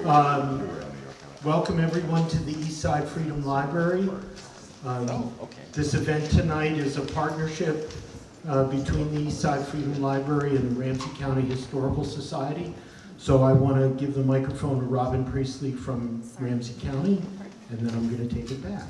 Welcome everyone to the Eastside Freedom Library. This event tonight is a partnership between the Eastside Freedom Library and the Ramsey County Historical Society. So I want to give the microphone to Robin Priestley from Ramsey County, and then I'm going to take it back.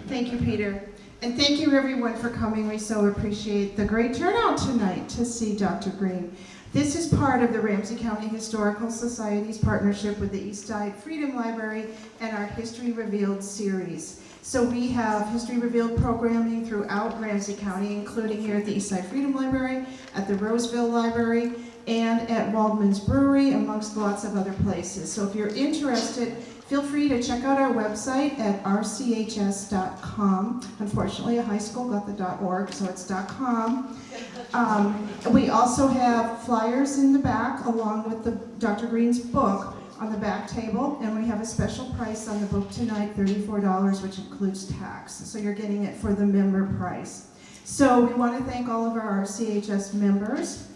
Thank you, Peter. And thank you everyone for coming. We so appreciate the great turnout tonight to see Dr. Green. This is part of the Ramsey County Historical Society's partnership with the Eastside Freedom Library and our History Revealed series. So we have History Revealed programming throughout Ramsey County, including here at the Eastside Freedom Library, at the Roseville Library, and at Waldman's Brewery, amongst lots of other places. So if you're interested, feel free to check out our website at rchs.com. Unfortunately, a high school got the .org, so it's .com. We also have flyers in the back, along with Dr. Green's book on the back table, and we have a special price on the book tonight, $34, which includes tax. So you're getting it for the member price. So we want to thank all of our RCHS members.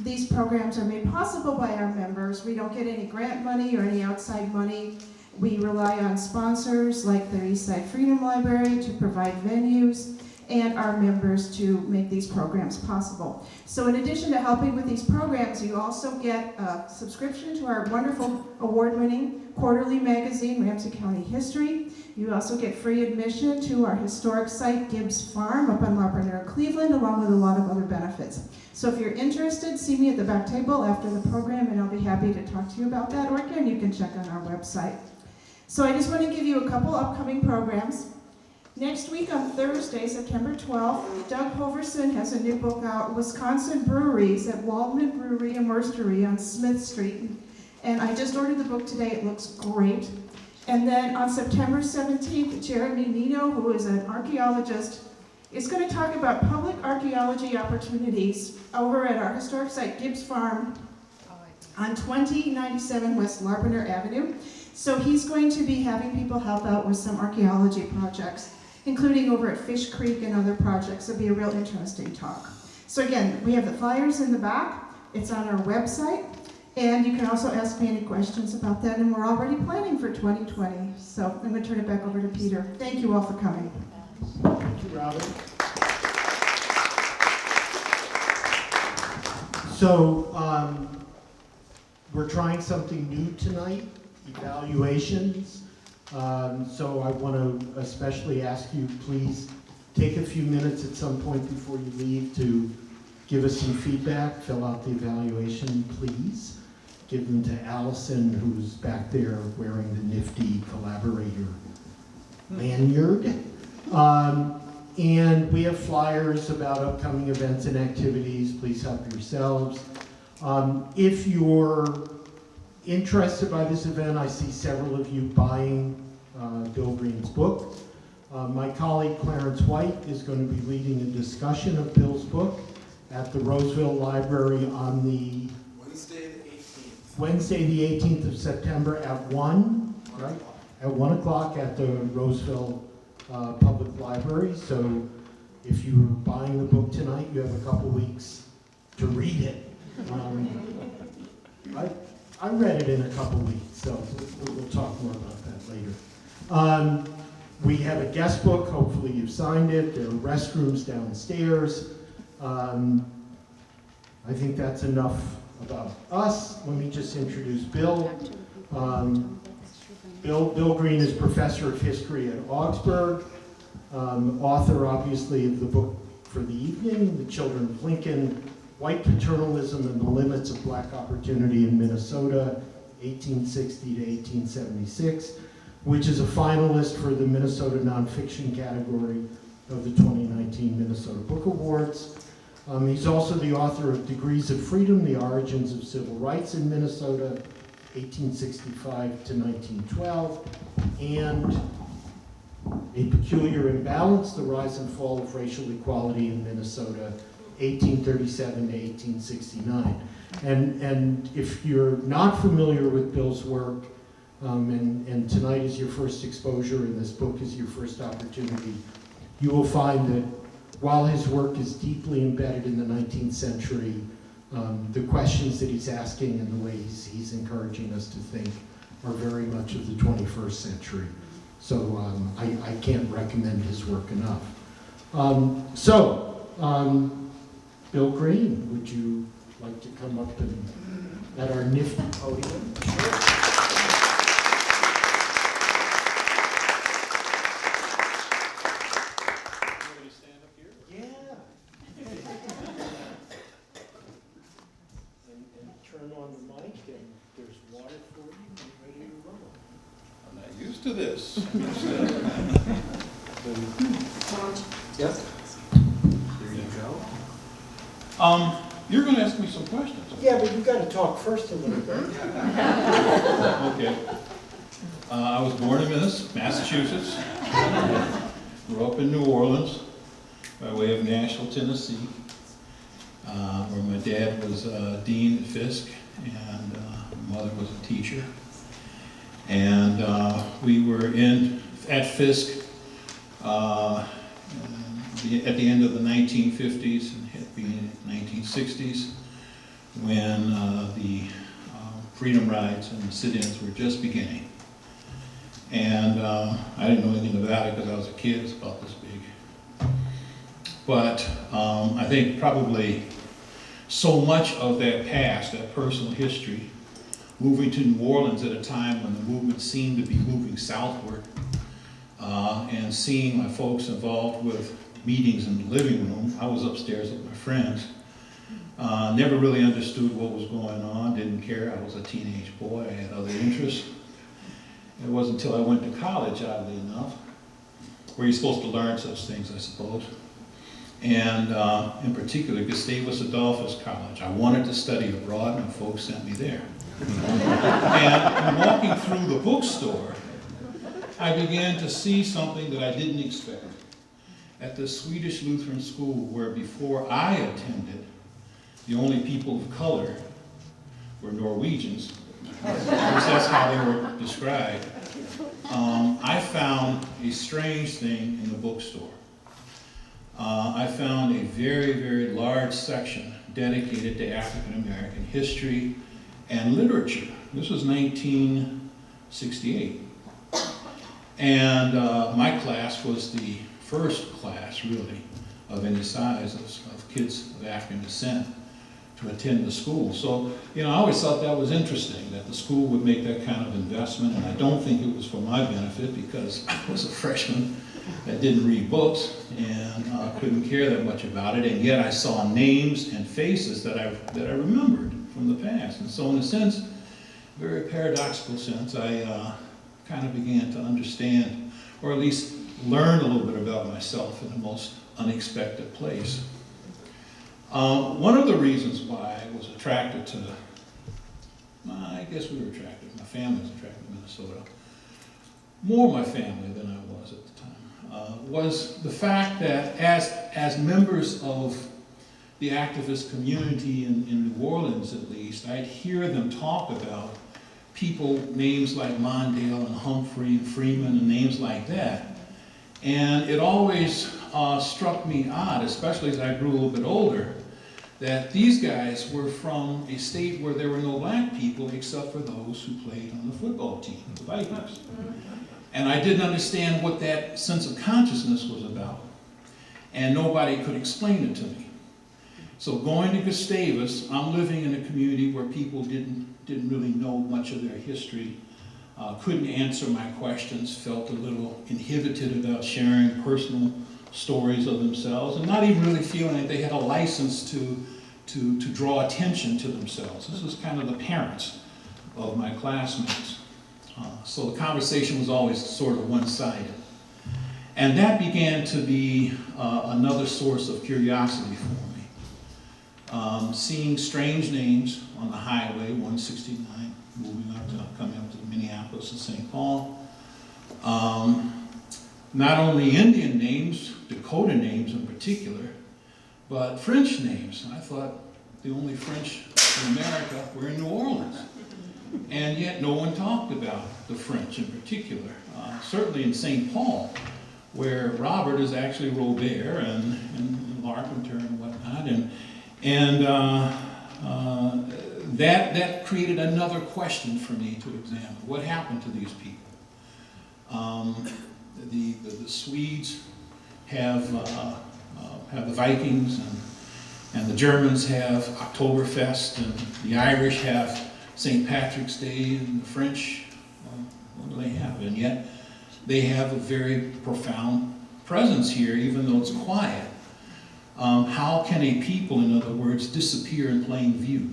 These programs are made possible by our members. We don't get any grant money or any outside money. We rely on sponsors like the Eastside Freedom Library to provide venues and our members to make these programs possible. So in addition to helping with these programs, you also get a subscription to our wonderful award-winning quarterly magazine, Ramsey County History. You also get free admission to our historic site, Gibbs Farm, up on La Bernera, Cleveland, along with a lot of other benefits. So if you're interested, see me at the back table after the program, and I'll be happy to talk to you about that, or again, you can check on our website. So I just want to give you a couple upcoming programs. Next week on Thursday, September 12th, Doug Hoverson has a new book out, Wisconsin Breweries at Waldman Brewery and Mercery on Smith Street. And I just ordered the book today, it looks great. And then on September 17th, Jeremy Nino, who is an archaeologist, is going to talk about public archaeology opportunities over at our historic site, Gibbs Farm, on 2097 West Larbiner Avenue. So he's going to be having people help out with some archaeology projects, including over at Fish Creek and other projects. It'll be a real interesting talk. So again, we have the flyers in the back. It's on our website. And you can also ask me any questions about that. And we're already planning for 2020. So I'm going to turn it back over to Peter. Thank you all for coming. Thank you, Robin. So we're trying something new tonight, evaluations. So I want to especially ask you, please take a few minutes at some point before you leave to give us some feedback, fill out the evaluation, please. Give them to Allison, who's back there wearing the nifty collaborator lanyard. And we have flyers about upcoming events and activities. Please help yourselves. If you're interested by this event, I see several of you buying Bill Green's book. My colleague Clarence White is going to be leading a discussion of Bill's book at the Roseville Library on the Wednesday the 18th of September at 1, right? At 1 o'clock at the Roseville Public Library. So if you're buying the book tonight, you have a couple weeks to read it. I read it in a couple weeks, so we'll talk more about that later. We have a guest book. Hopefully you've signed it. There are restrooms downstairs. I think that's enough about us. Let me just introduce Bill. Bill Green is professor of history at Augsburg, author obviously of the book for the evening, The Children of Lincoln, White Paternalism and the Limits of Black Opportunity in Minnesota, 1860 to 1876, which is a finalist for the Minnesota Nonfiction category of the 2019 Minnesota Book Awards. He's also the author of Degrees of Freedom, The Origins of Civil Rights in Minnesota, 1865 to 1912, and A Peculiar Imbalance, The Rise and Fall of Racial Equality in Minnesota, 1837 to 1869. And if you're not familiar with Bill's work, and tonight is your first exposure and this book is your first opportunity, you will find that while his work is deeply embedded in the 19th century, The questions that he's asking and the way he's encouraging us to think are very much of the 21st century. So I can't recommend his work enough. Bill Green, would you like to come up and at our nifty podium? Turn on the mic, and there's water for you, and ready to roll. I'm not used to this. Yep. There you go. You're going to ask me some questions. Yeah, but you've got to talk first a little bit. Okay. I was born in Massachusetts. Grew up in New Orleans by way of Nashville, Tennessee, where my dad was dean at Fisk and my mother was a teacher. And we were at Fisk at the end of the 1950s and at the beginning of the 1960s when the freedom rides and the sit-ins were just beginning. And I didn't know anything about it because I was a kid, it's about this big. But I think probably so much of that past, that personal history, moving to New Orleans at a time when the movement seemed to be moving southward, and seeing my folks involved with meetings in the living room. I was upstairs with my friends. Never really understood what was going on, didn't care. I was a teenage boy, I had other interests. It wasn't until I went to college, oddly enough, where you're supposed to learn such things, I suppose. And in particular, Gustavus Adolphus College. I wanted to study abroad, and my folks sent me there. And walking through the bookstore, I began to see something that I didn't expect. At the Swedish Lutheran school, where before I attended, the only people of color were Norwegians, because that's how they were described, I found a strange thing in the bookstore. I found a very, very large section dedicated to African American history and literature. This was 1968. And my class was the first class, really, of any size of kids of African descent to attend the school. So, I always thought that was interesting, that the school would make that kind of investment, and I don't think it was for my benefit because I was a freshman that didn't read books and couldn't care that much about it, and yet I saw names and faces that I remembered from the past. And so in a sense, very paradoxical sense, I kind of began to understand, or at least learn a little bit about myself in the most unexpected place. One of the reasons why I was attracted to, I guess we were attracted, my family was attracted to Minnesota, more my family than I was at the time, was the fact that as members of the activist community in New Orleans, at least, I'd hear them talk about people, names like Mondale and Humphrey and Freeman and names like that. And it always struck me odd, especially as I grew a little bit older, that these guys were from a state where there were no black people except for those who played on the football team, the Vikings. And I didn't understand what that sense of consciousness was about. And nobody could explain it to me. So going to Gustavus, I'm living in a community where people didn't really know much of their history, couldn't answer my questions, felt a little inhibited about sharing personal stories of themselves, and not even really feeling that they had a license to draw attention to themselves. This was kind of the parents of my classmates. So the conversation was always sort of one-sided. And that began to be another source of curiosity for me. Seeing strange names on the highway, 169, coming up to Minneapolis and St. Paul. Not only Indian names, Dakota names in particular, but French names. I thought the only French in America were in New Orleans. And yet no one talked about the French in particular. Certainly in St. Paul, where Robert is actually Robert and Larpenteur and whatnot. And that created another question for me to examine. What happened to these people? The Swedes have the Vikings, and the Germans have Oktoberfest, and the Irish have St. Patrick's Day, and the French, what do they have? And yet they have a very profound presence here, even though it's quiet. How can a people, in other words, disappear in plain view?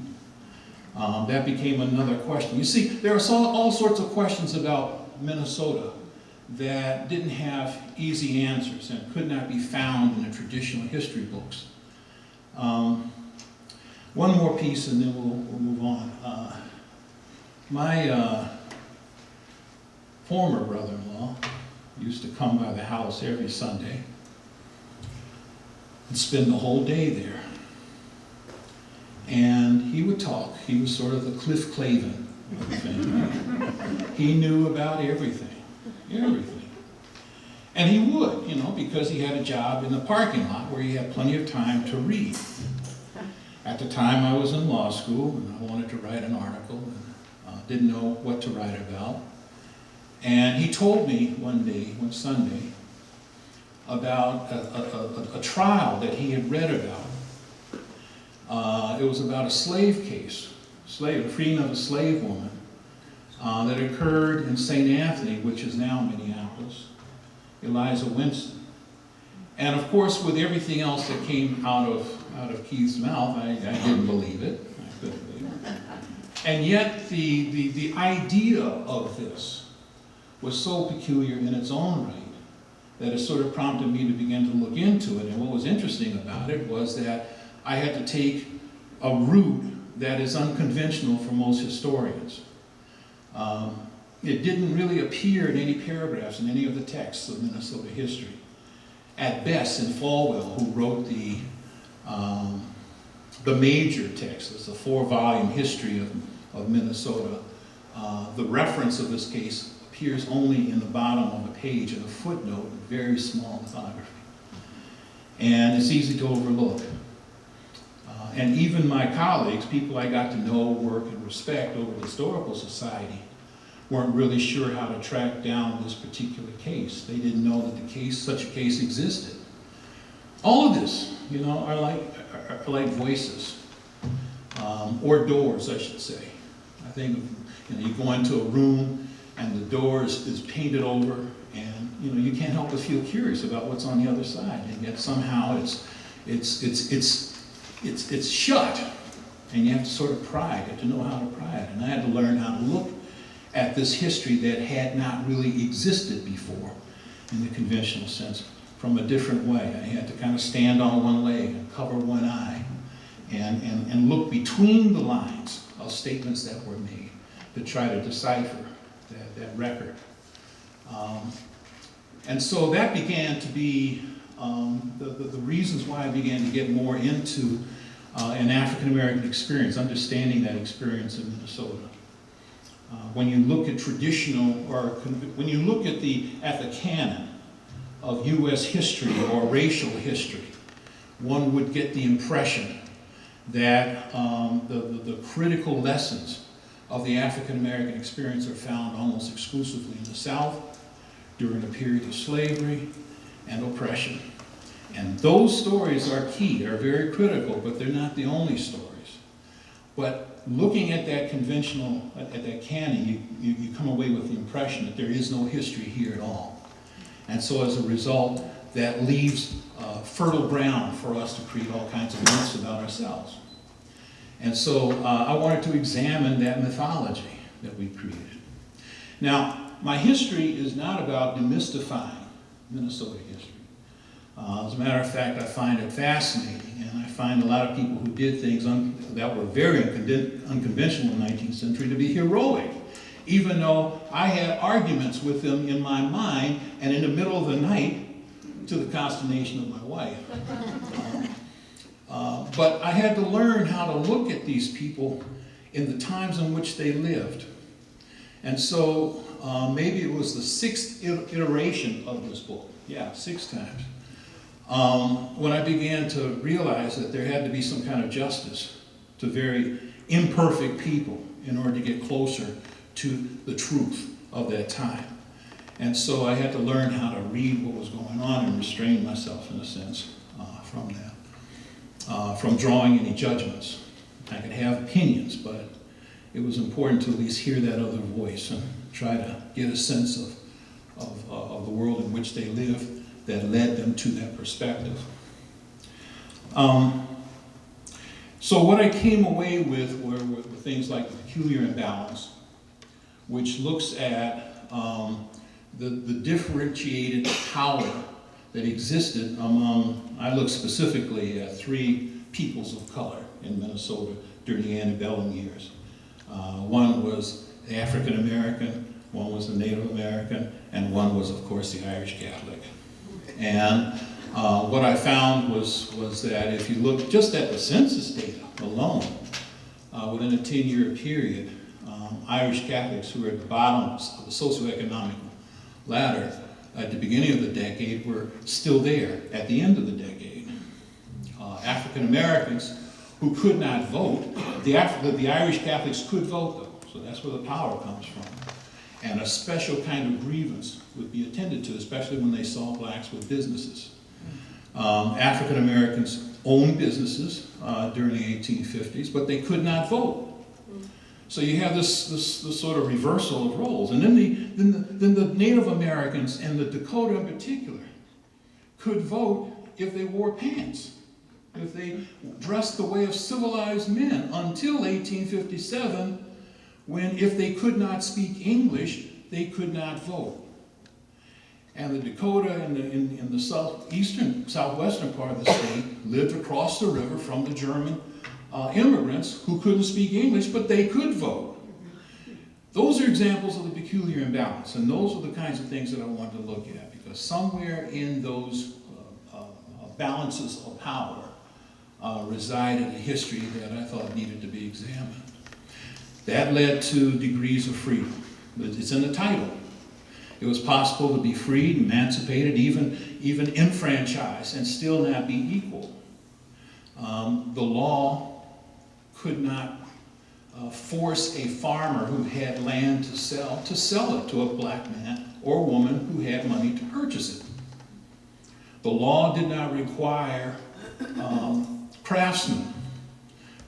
That became another question. You see, there are all sorts of questions about Minnesota that didn't have easy answers and could not be found in the traditional history books. One more piece and then we'll move on. My former brother-in-law used to come by the house every Sunday and spend the whole day there. And he would talk. He was sort of the Cliff Clavin of the family. He knew about everything. Everything. And he would, because he had a job in the parking lot where he had plenty of time to read. At the time I was in law school and I wanted to write an article and didn't know what to write about. And he told me one Sunday, about a trial that he had read about. It was about a slave case, the freeing of a slave woman, that occurred in St. Anthony, which is now Minneapolis, Eliza Winston. And of course, with everything else that came out of Keith's mouth, I didn't believe it. I couldn't believe it. And yet, the idea of this was so peculiar in its own right that it sort of prompted me to begin to look into it. And what was interesting about it was that I had to take a route that is unconventional for most historians. It didn't really appear in any paragraphs in any of the texts of Minnesota history. At best, in Falwell, who wrote the major text, it's a 4-volume history of Minnesota, the reference of this case appears only in the bottom of a page in a footnote, a very small lithography. And it's easy to overlook. And even my colleagues, people I got to know, work, and respect over the Historical Society, weren't really sure how to track down this particular case. They didn't know that such a case existed. All of this, are like voices, or doors, I should say. I think you go into a room and the door is painted over, and you can't help but feel curious about what's on the other side, and yet somehow it's shut, and you have to sort of pry. You have to know how to pry it. And I had to learn how to look at this history that had not really existed before in the conventional sense from a different way. I had to kind of stand on one leg and cover one eye and look between the lines of statements that were made to try to decipher that record. And so that began to be the reasons why I began to get more into an African-American experience, understanding that experience in Minnesota. When you look at when you look at the canon of U.S. history or racial history, one would get the impression that the critical lessons of the African-American experience are found almost exclusively in the South during a period of slavery and oppression. And those stories are key, they're very critical, but they're not the only stories. But looking at that canon, you come away with the impression that there is no history here at all. And so as a result, that leaves fertile ground for us to create all kinds of myths about ourselves. And so I wanted to examine that mythology that we created. Now, my history is not about demystifying Minnesota history. As a matter of fact, I find it fascinating, and I find a lot of people who did things that were very unconventional in the 19th century to be heroic, even though I had arguments with them in my mind and in the middle of the night, to the consternation of my wife. But I had to learn how to look at these people in the times in which they lived. And so maybe it was the 6th iteration of this book. Yeah, 6 times. When I began to realize that there had to be some kind of justice to very imperfect people in order to get closer to the truth of that time. And so I had to learn how to read what was going on and restrain myself, in a sense, from that, from drawing any judgments. I could have opinions, but it was important to at least hear that other voice and try to get a sense of the world in which they live that led them to that perspective. So what I came away with were things like The Peculiar Imbalance, which looks at the differentiated power that existed among, I look specifically at 3 peoples of color in Minnesota during the antebellum years. One was the African American, one was the Native American, and one was, of course, the Irish Catholic. And what I found was that if you look just at the census data alone, within a 10-year period, Irish Catholics who were at the bottom of the socioeconomic ladder at the beginning of the decade were still there at the end of the decade. African Americans who could not vote, the Irish Catholics could vote though, so that's where the power comes from. And a special kind of grievance would be attended to, especially when they saw blacks with businesses. African Americans owned businesses during the 1850s, but they could not vote. So you have this sort of reversal of roles. And then the Native Americans and the Dakota in particular could vote if they wore pants, if they dressed the way of civilized men until 1857, when if they could not speak English, they could not vote. And the Dakota in the southwestern part of the state lived across the river from the German immigrants who couldn't speak English, but they could vote. Those are examples of the peculiar imbalance, and those are the kinds of things that I wanted to look at, because somewhere in those balances of power resided a history that I thought needed to be examined. That led to degrees of freedom. It's in the title. It was possible to be freed, emancipated, even enfranchised, and still not be equal. The law could not force a farmer who had land to sell it to a black man or woman who had money to purchase it. The law did not require craftsmen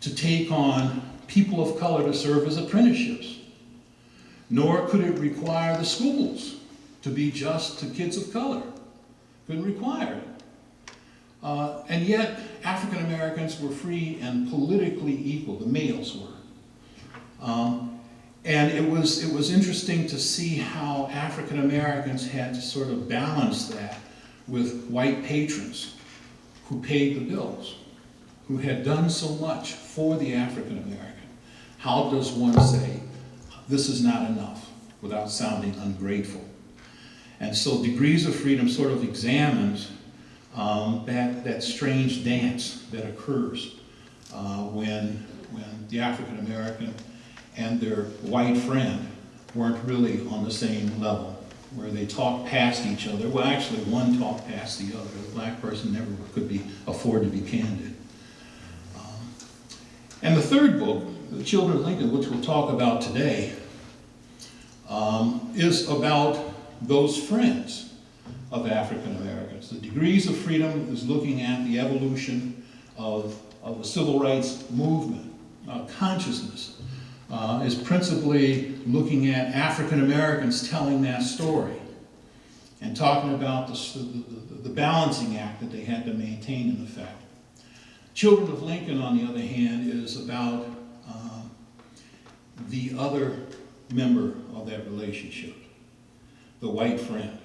to take on people of color to serve as apprenticeships, nor could it require the schools to be just to kids of color. Couldn't require it. And yet, African Americans were free and politically equal, the males were. And it was interesting to see how African Americans had to sort of balance that with white patrons who paid the bills, who had done so much for the African American. How does one say, this is not enough, without sounding ungrateful? And so Degrees of Freedom sort of examines that strange dance that occurs when the African American and their white friend weren't really on the same level, where they talked past each other. Well, actually, one talked past the other. The black person never could afford to be candid. And the third book, The Children of Lincoln, which we'll talk about today, is about those friends of African Americans. The Degrees of Freedom is looking at the evolution of the civil rights movement. Consciousness is principally looking at African Americans telling that story and talking about the balancing act that they had to maintain in effect. Children of Lincoln, on the other hand, is about the other member of that relationship, the white friend.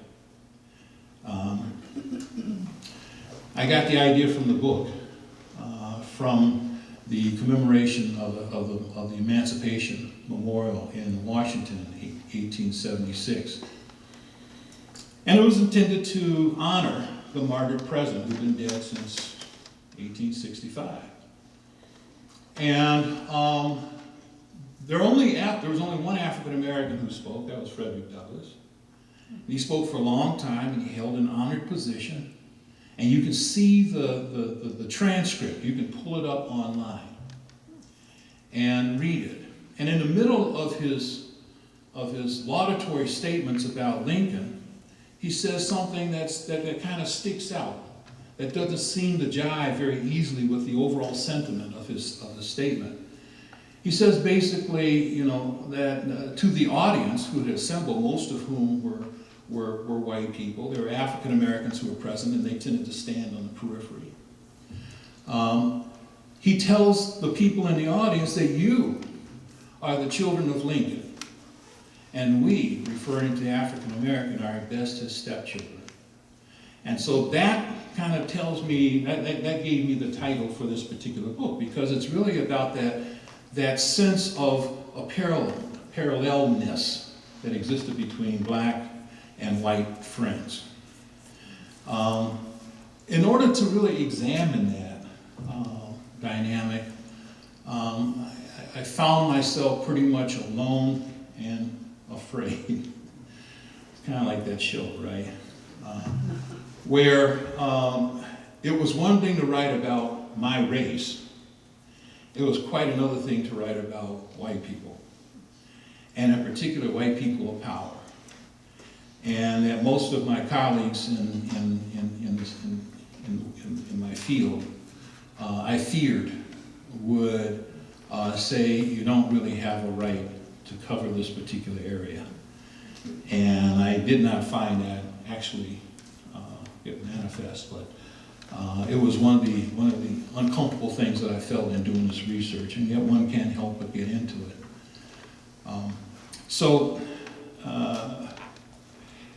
I got the idea from the book, from the commemoration of the Emancipation Memorial in Washington in 1876. And it was intended to honor the martyred president who'd been dead since 1865. And there was only one African American who spoke. That was Frederick Douglass. He spoke for a long time, and he held an honored position. And you can see the transcript. You can pull it up online. and read it. And in the middle of his laudatory statements about Lincoln, he says something that kind of sticks out, that doesn't seem to jive very easily with the overall sentiment of the statement. He says basically, that to the audience who had assembled, most of whom were white people, there were African Americans who were present, and they tended to stand on the periphery. He tells the people in the audience that you are the children of Lincoln, and we, referring to African American, are at best his stepchildren. And so that kind of tells me, that gave me the title for this particular book, because it's really about that sense of a parallelness that existed between black and white friends. In order to really examine that dynamic, I found myself pretty much alone and afraid. It's kind of like that show, right? Where it was one thing to write about my race. It was quite another thing to write about white people, and in particular white people of power. And that most of my colleagues in my field, I feared, would say you don't really have a right to cover this particular area. And I did not find that actually get manifest, but it was one of the uncomfortable things that I felt in doing this research, and yet one can't help but get into it.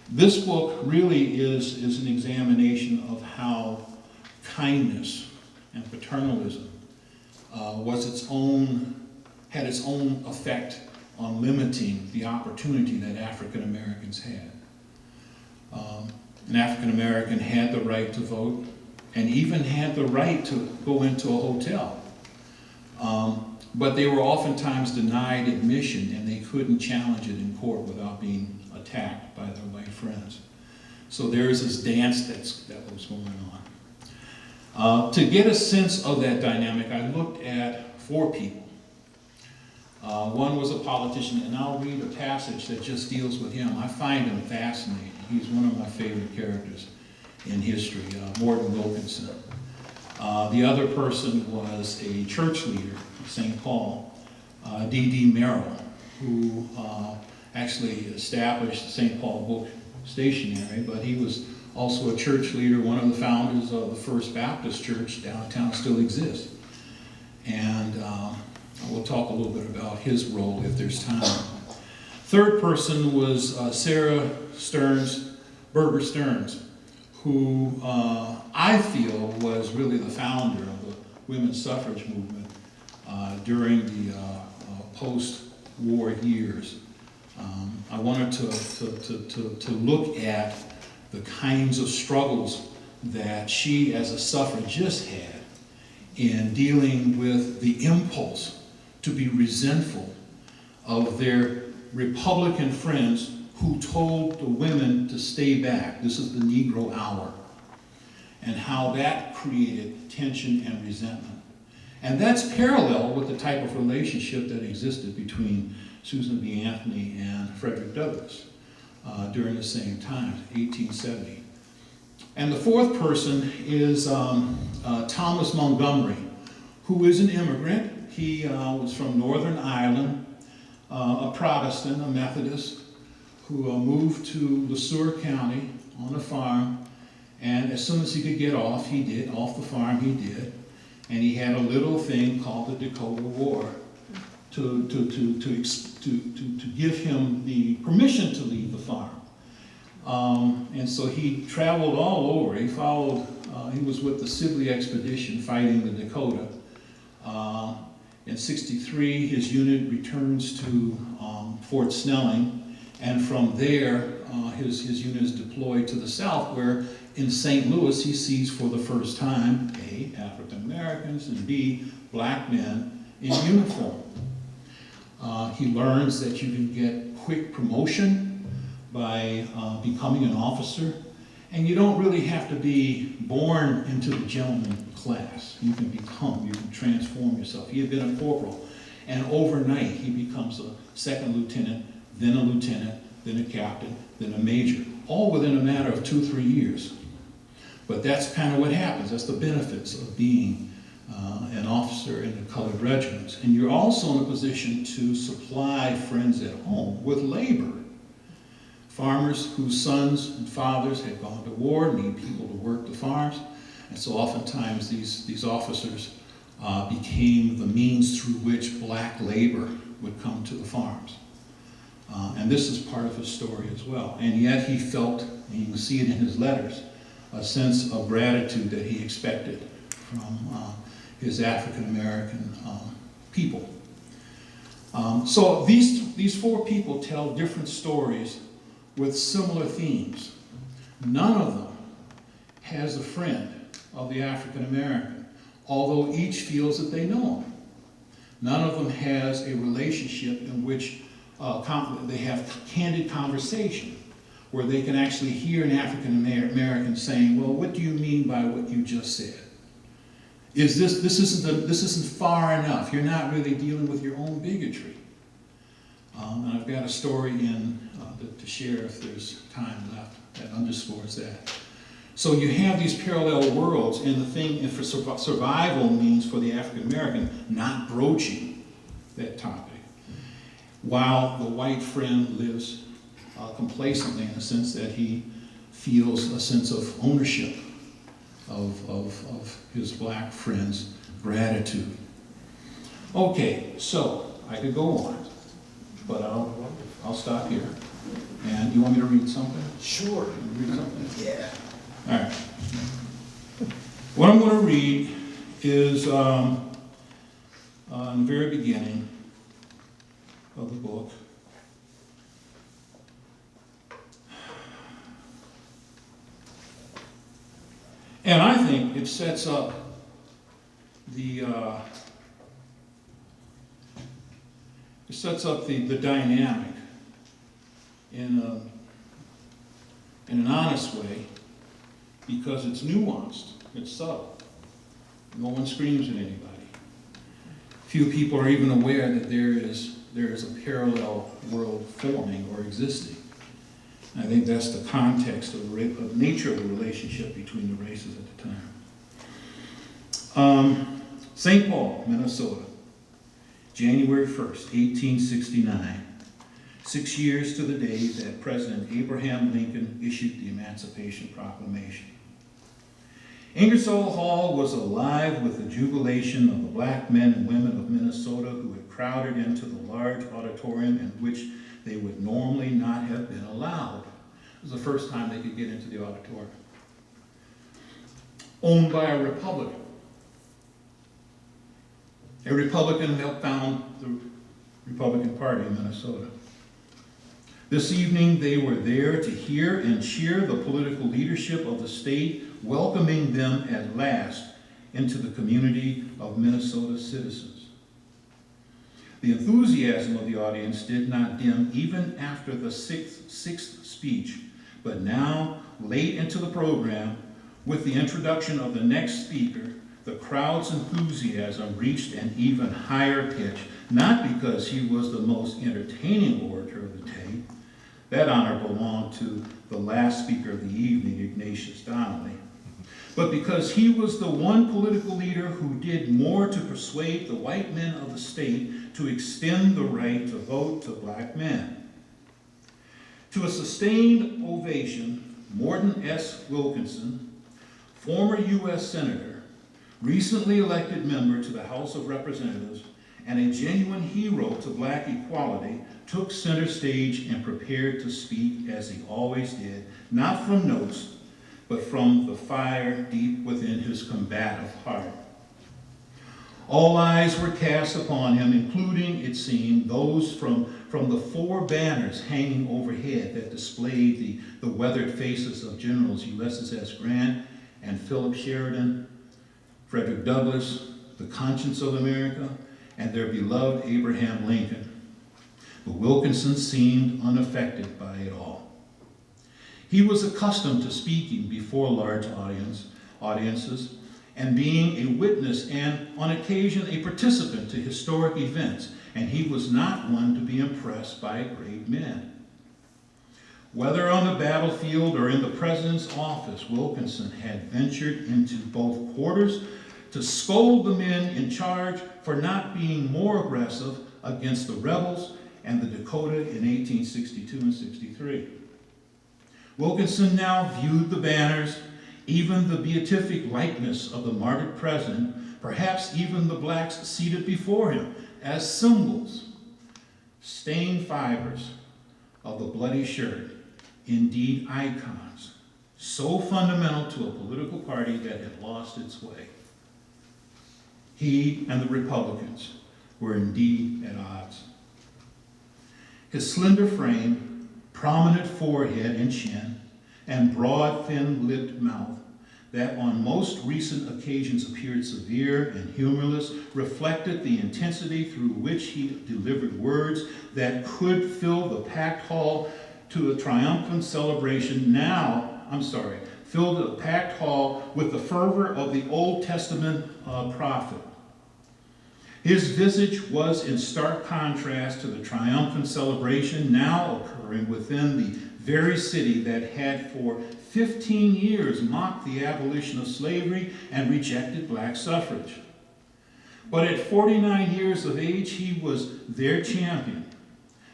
This book really is an examination of how kindness and paternalism had its own effect on limiting the opportunity that African Americans had. An African American had the right to vote, and even had the right to go into a hotel. But they were oftentimes denied admission, and they couldn't challenge it in court without being attacked by their white friends. So there is this dance that was going on. To get a sense of that dynamic, I looked at 4 people. One was a politician, and I'll read a passage that just deals with him. I find him fascinating. He's one of my favorite characters in history, Morton Wilkinson. The other person was a church leader, St. Paul, D.D. Merrill, who actually established the St. Paul Book Stationery, but he was also a church leader, one of the founders of the First Baptist Church downtown, still exists. And we'll talk a little bit about his role if there's time. Third person was Sarah Stearns, Berger Stearns, who I feel was really the founder of the women's suffrage movement during the post-war years. I wanted to look at the kinds of struggles that she as a suffragist had in dealing with the impulse to be resentful of their Republican friends who told the women to stay back. This is the Negro hour. And how that created tension and resentment. And that's parallel with the type of relationship that existed between Susan B. Anthony and Frederick Douglass during the same time, 1870. And the fourth person is Thomas Montgomery, who is an immigrant. He was from Northern Ireland, a Protestant, a Methodist, who moved to LeSueur County on a farm. And as soon as he could get off, he did. Off the farm, he did. And he had a little thing called the Dakota War to give him the permission to leave the farm. And so he traveled all over. He followed, he was with the Sibley expedition fighting the Dakota. In '63, his unit returns to Fort Snelling, and from there, his unit is deployed to the south, where in St. Louis, he sees for the first time, A, African Americans, and B, black men in uniform. He learns that you can get quick promotion by becoming an officer, and you don't really have to be born into the gentleman class. You can transform yourself. He had been a corporal, And overnight, he becomes a second lieutenant, then a captain, then a major, all within a matter of 2-3 years. But that's kind of what happens. That's the benefits of being an officer in the colored regiments. And you're also in a position to supply friends at home with labor. Farmers whose sons and fathers had gone to war need people to work the farms. And so oftentimes these officers became the means through which black labor would come to the farms. And this is part of his story as well. And yet he felt, and you can see it in his letters, a sense of gratitude that he expected from his African-American people. So these 4 people tell different stories with similar themes. None of them has a friend of the African-American, although each feels that they know him. None of them has a relationship in which they have candid conversation, where they can actually hear an African-American saying, well, what do you mean by what you just said? This isn't far enough. You're not really dealing with your own bigotry. And I've got a story to share if there's time left that underscores that. So you have these parallel worlds, and the thing and for survival means for the African American not broaching that topic, while the white friend lives complacently in the sense that he feels a sense of ownership of his black friend's gratitude. Okay, so I could go on, but I'll stop here. And you want me to read something? Sure. You read something? Yeah. All right. What I'm going to read is in the very beginning of the book. And I think it sets up the dynamic in an honest way, because it's nuanced, it's subtle. No one screams at anybody. Few people are even aware that there is a parallel world forming or existing. I think that's the context of the nature of the relationship between the races at the time. St. Paul, Minnesota, January 1st, 1869. 6 years to the day that President Abraham Lincoln issued the Emancipation Proclamation. Ingersoll Hall was alive with the jubilation of the black men and women of Minnesota who had crowded into the large auditorium in which they would normally not have been allowed. It was the first time they could get into the auditorium. Owned by a Republican. A Republican helped found the Republican Party in Minnesota. This evening, they were there to hear and cheer the political leadership of the state, welcoming them at last into the community of Minnesota citizens. The enthusiasm of the audience did not dim even after the sixth speech, but now, late into the program, with the introduction of the next speaker, the crowd's enthusiasm reached an even higher pitch, not because he was the most entertaining orator of the day. That honor belonged to the last speaker of the evening, Ignatius Donnelly, but because he was the one political leader who did more to persuade the white men of the state to extend the right to vote to black men. To a sustained ovation, Morton S. Wilkinson, former U.S. Senator, recently elected member to the House of Representatives, and a genuine hero to black equality, took center stage and prepared to speak as he always did, not from notes, but from the fire deep within his combative heart. All eyes were cast upon him, including, it seemed, those from the 4 banners hanging overhead that displayed the weathered faces of Generals Ulysses S. Grant and Philip Sheridan, Frederick Douglass, the conscience of America, and their beloved Abraham Lincoln. But Wilkinson seemed unaffected by it all. He was accustomed to speaking before large audiences, and being a witness and, on occasion, a participant to historic events, and he was not one to be impressed by great men. Whether on the battlefield or in the president's office, Wilkinson had ventured into both quarters to scold the men in charge for not being more aggressive against the rebels and the Dakota in 1862 and 63. Wilkinson now viewed the banners, even the beatific likeness of the martyred president, perhaps even the blacks seated before him, as symbols, stained fibers of the bloody shirt, indeed icons, so fundamental to a political party that had lost its way. He and the Republicans were indeed at odds. His slender frame, prominent forehead and chin, and broad, thin-lipped mouth that on most recent occasions appeared severe and humorless, reflected the intensity through which he delivered words that could fill the packed hall to a triumphant celebration filled the packed hall with the fervor of the Old Testament prophet. His visage was in stark contrast to the triumphant celebration now occurring within the very city that had for 15 years mocked the abolition of slavery and rejected black suffrage. But at 49 years of age, he was their champion,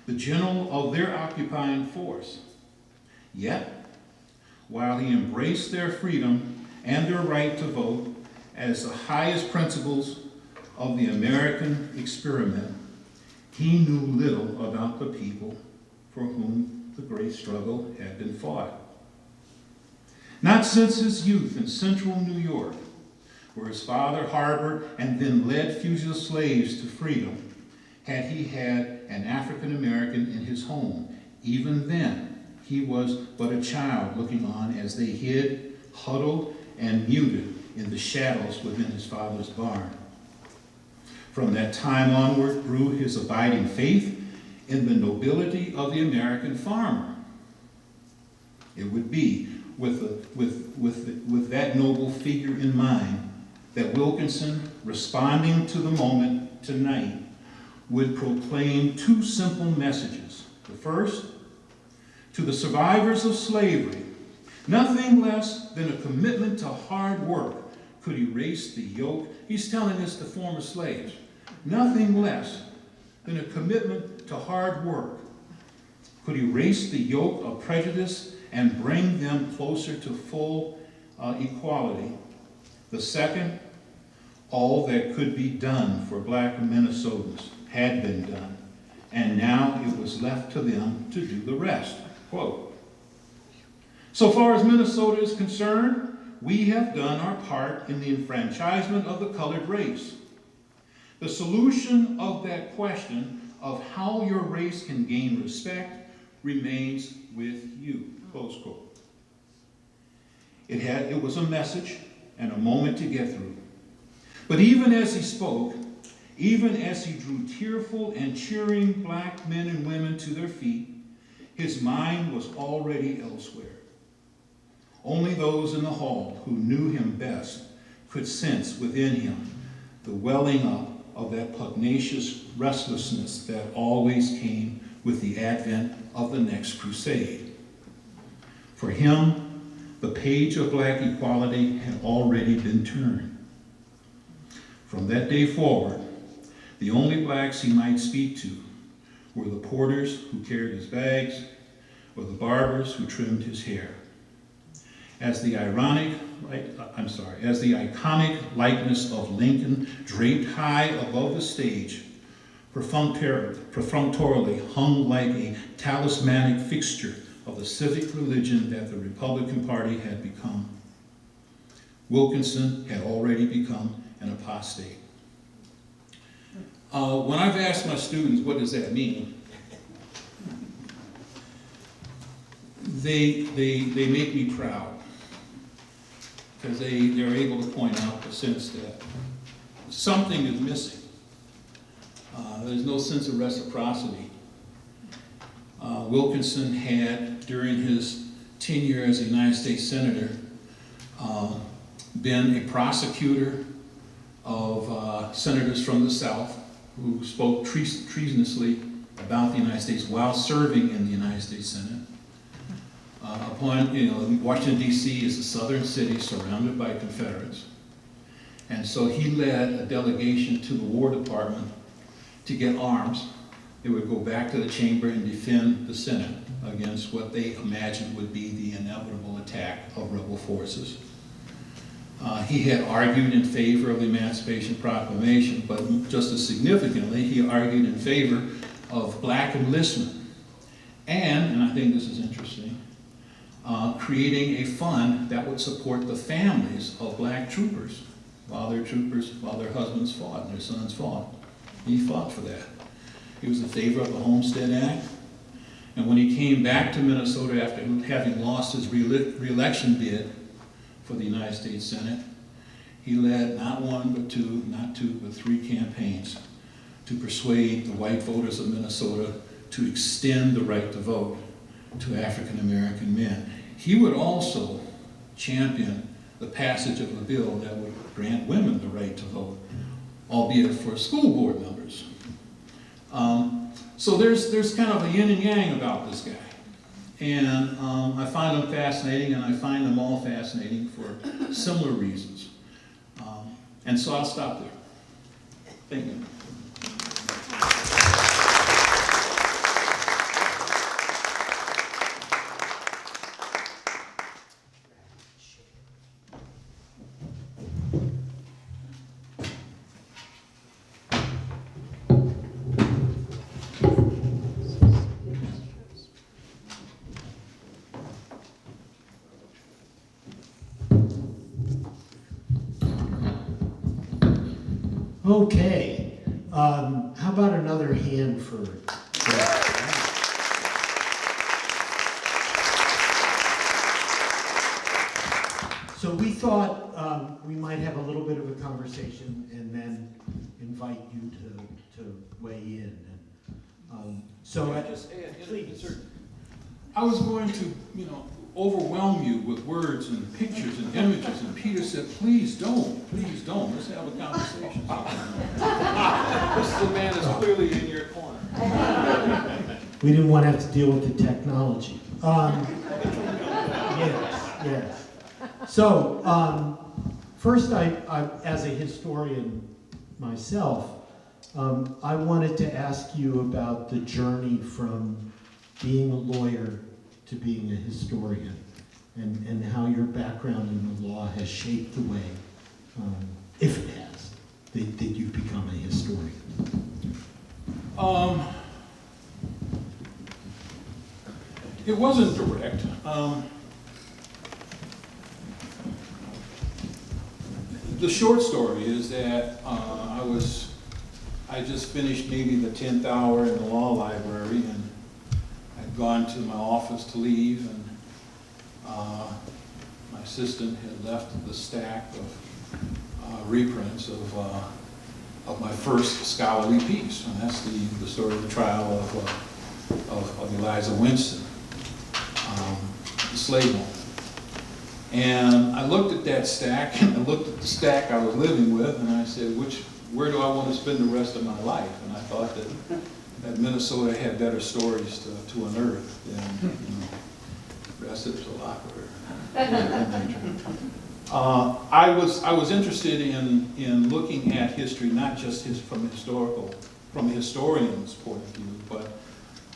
the general of their occupying force. Yet, while he embraced their freedom and their right to vote as the highest principles of the American experiment, he knew little about the people for whom the great struggle had been fought. Not since his youth in central New York, where his father harbored and then led fugitive slaves to freedom, had he had an African American in his home. Even then, he was but a child looking on as they hid, huddled, and muted in the shadows within his father's barn. From that time onward grew his abiding faith in the nobility of the American farmer. It would be with that noble figure in mind that Wilkinson, responding to the moment tonight, would proclaim two simple messages. The first, to the survivors of slavery, nothing less than a commitment to hard work could erase the yoke. He's telling us to former slaves. Nothing less than a commitment to hard work could erase the yoke of prejudice and bring them closer to full equality. The second, all that could be done for black Minnesotans had been done, and now it was left to them to do the rest. Quote, so far as Minnesota is concerned, we have done our part in the enfranchisement of the colored race. The solution of that question of how your race can gain respect remains with you. Close quote. It was a message and a moment to get through. But even as he spoke, even as he drew tearful and cheering black men and women to their feet, his mind was already elsewhere. Only those in the hall who knew him best could sense within him the welling up of that pugnacious restlessness that always came with the advent of the next crusade. For him, the page of black equality had already been turned. From that day forward, the only blacks he might speak to were the porters who carried his bags or the barbers who trimmed his hair. As the iconic likeness of Lincoln draped high above the stage, perfunctorily hung like a talismanic fixture of the civic religion that the Republican Party had become, Wilkinson had already become an apostate. When I've asked my students, what does that mean? They make me proud, because they're able to point out the sense that something is missing. There's no sense of reciprocity. Wilkinson had, during his tenure as a United States Senator, been a prosecutor of senators from the South who spoke treasonously about the United States while serving in the United States Senate. Washington, D.C. is a southern city surrounded by Confederates. And so he led a delegation to the War Department to get arms. They would go back to the chamber and defend the Senate against what they imagined would be the inevitable attack of rebel forces. He had argued in favor of the Emancipation Proclamation, but just as significantly, he argued in favor of black enlistment. And I think this is interesting, creating a fund that would support the families of black troopers while their husbands fought and their sons fought. He fought for that. He was in favor of the Homestead Act. And when he came back to Minnesota after having lost his re-election bid for the United States Senate, he led not one, but two, not two, but three campaigns to persuade the white voters of Minnesota to extend the right to vote to African American men. He would also champion the passage of a bill that would grant women the right to vote, albeit for school board members. So there's kind of a yin and yang about this guy. And I find him fascinating, and I find them all fascinating for similar reasons. And so I'll stop there. Thank you. Okay, how about another hand for So we thought we might have a little bit of a conversation and then invite you to weigh in. And, I was going to, overwhelm you with words and pictures and images, and Peter said, please don't, let's have a conversation. This man is clearly in your corner. We didn't want to have to deal with the technology. Yes. So, first, I, as a historian myself, I wanted to ask you about the journey from being a lawyer to being a historian, and how your background in the law has shaped the way, if it has, that you've become a historian. It wasn't direct. The short story is that I just finished maybe the 10th hour in the law library, and I'd gone to my office to leave, and my assistant had left the stack of reprints of my first scholarly piece, and that's the story of the trial of Eliza Winston, the slave woman. And I looked at that stack, and I looked at the stack I was living with, and I said, where do I want to spend the rest of my life? And I thought that Minnesota had better stories to unearth than, recipes of opera. I was interested in looking at history, not just from a historian's point of view, but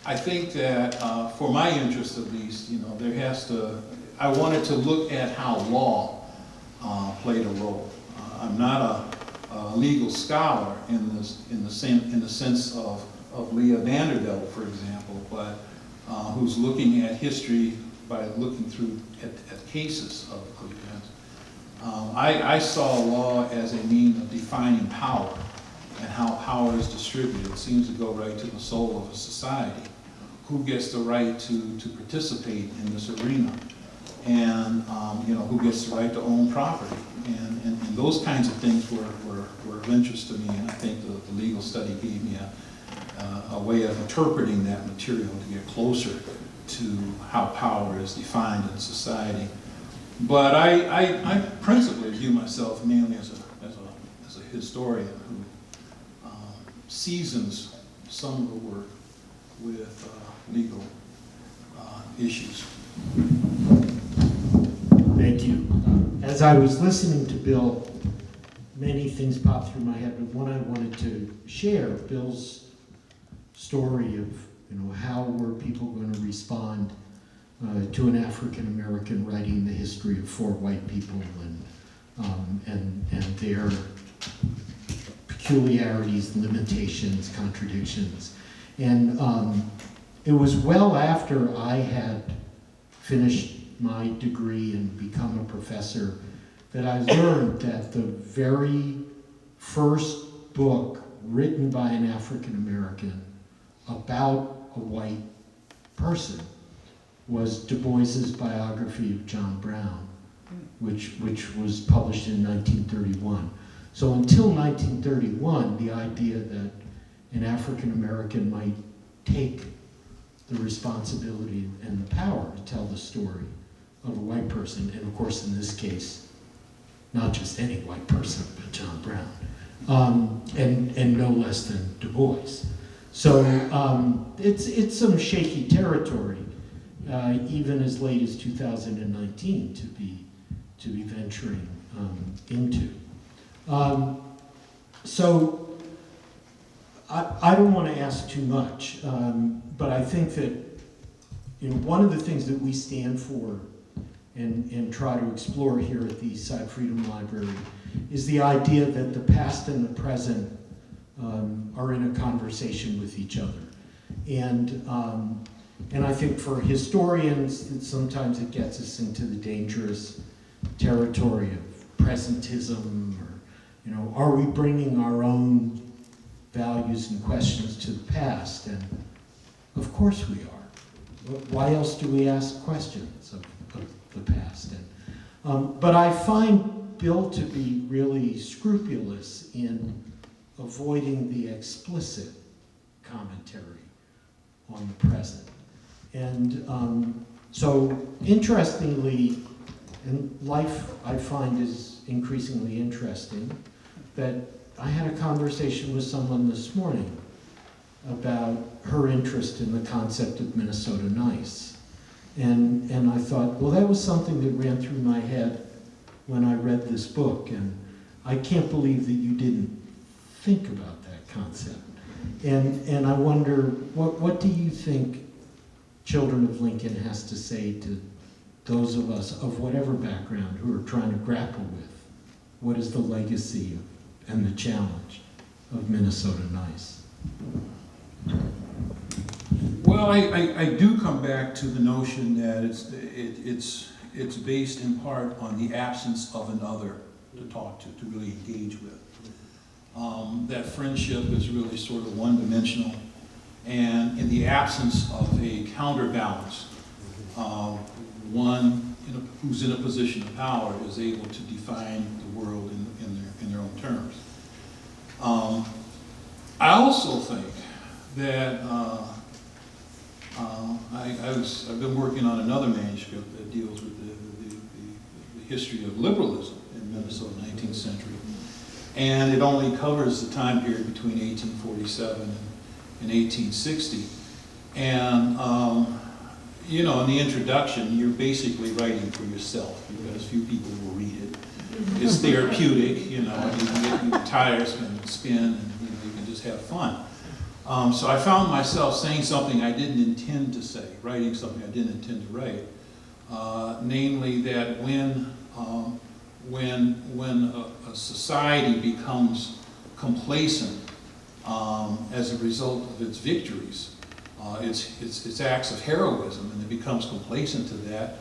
I think that for my interest at least, I wanted to look at how law played a role. I'm not a legal scholar in the sense of Leah Vanderbilt, for example, but who's looking at history by looking through at cases of events. I saw law as a means of defining power and how power is distributed. It seems to go right to the soul of a society. Who gets the right to participate in this arena? And who gets the right to own property? And those kinds of things were of interest to me, and I think the legal study gave me a way of interpreting that material to get closer to how power is defined in society. But I principally view myself mainly as a historian who seasons some of the work with legal issues. Thank you. As I was listening to Bill, many things popped through my head, but one I wanted to share, Bill's story of, how were people going to respond to an African American writing the history of 4 white people and their peculiarities, limitations, contradictions. And it was well after I had finished my degree and become a professor that I learned that the very first book written by an African American about a white person was Du Bois's biography of John Brown, which was published in 1931. So until 1931, the idea that an African American might take the responsibility and the power to tell the story of a white person, and of course in this case, not just any white person, but John Brown, and no less than Du Bois. So it's some shaky territory, even as late as 2019 to be venturing into. So I don't want to ask too much, but I think that one of the things that we stand for and try to explore here at the Eastside Freedom Library is the idea that the past and the present are in a conversation with each other. And I think for historians, sometimes it gets us into the dangerous territory of presentism, or, are we bringing our own values and questions to the past? And of course we are. Why else do we ask questions of the past? But I find Bill to be really scrupulous in avoiding the explicit commentary on the present. And so interestingly, and life I find is increasingly interesting, that I had a conversation with someone this morning about her interest in the concept of Minnesota nice. And I thought, well, that was something that ran through my head when I read this book, and I can't believe that you didn't think about that concept. And I wonder, what do you think Children of Lincoln has to say to those of us of whatever background who are trying to grapple with what is the legacy and the challenge of Minnesota nice? Well, I do come back to the notion that it's based in part on the absence of another to talk to really engage with. That friendship is really sort of one-dimensional, and in the absence of a counterbalance, one who's in a position of power is able to define the world in their own terms. I also think that I've been working on another manuscript that deals with the history of liberalism in Minnesota, 19th century. And it only covers the time period between 1847 and 1860. And, in the introduction, you're basically writing for yourself because few people will read it. It's therapeutic, you can get your tires and spin, and you can just have fun. So I found myself saying something I didn't intend to say, writing something I didn't intend to write, namely that when a society becomes complacent as a result of its victories, its acts of heroism, and it becomes complacent to that,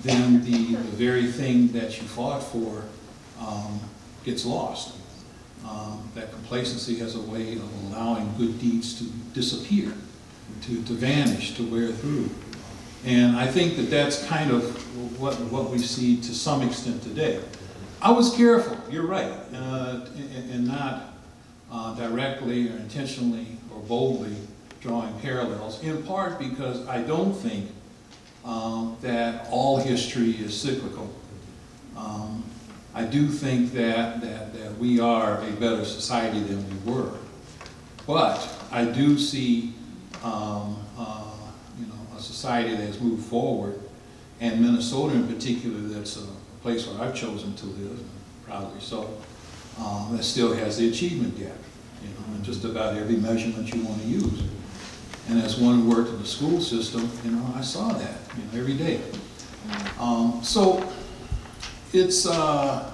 then the very thing that you fought for gets lost. That complacency has a way of allowing good deeds to disappear, to vanish, to wear through. And I think that that's kind of what we see to some extent today. I was careful, you're right, in not directly or intentionally or boldly drawing parallels, in part because I don't think that all history is cyclical. I do think that we are a better society than we were. But I do see a society that has moved forward, and Minnesota in particular, that's a place where I've chosen to live, and proudly so, that still has the achievement gap, in just about every measurement you want to use. And as one who worked in the school system, I saw that, every day. So it's, I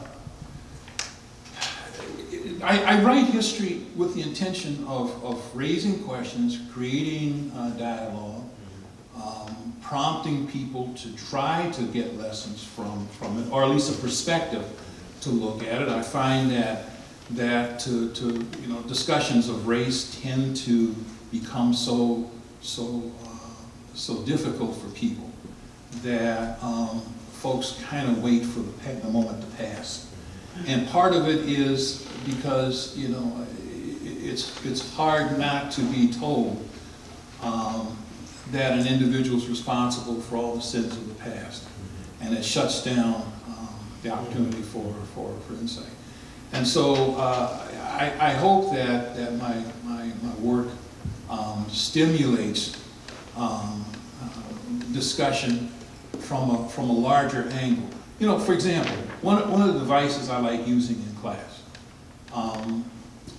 write history with the intention of raising questions, creating dialogue, prompting people to try to get lessons from it, or at least a perspective to look at it. I find that discussions of race tend to become so difficult for people that folks kind of wait for the moment to pass. And part of it is because it's hard not to be told that an individual is responsible for all the sins of the past, and it shuts down the opportunity for insight. And so I hope that my work stimulates discussion from a larger angle. For example, one of the devices I like using in class,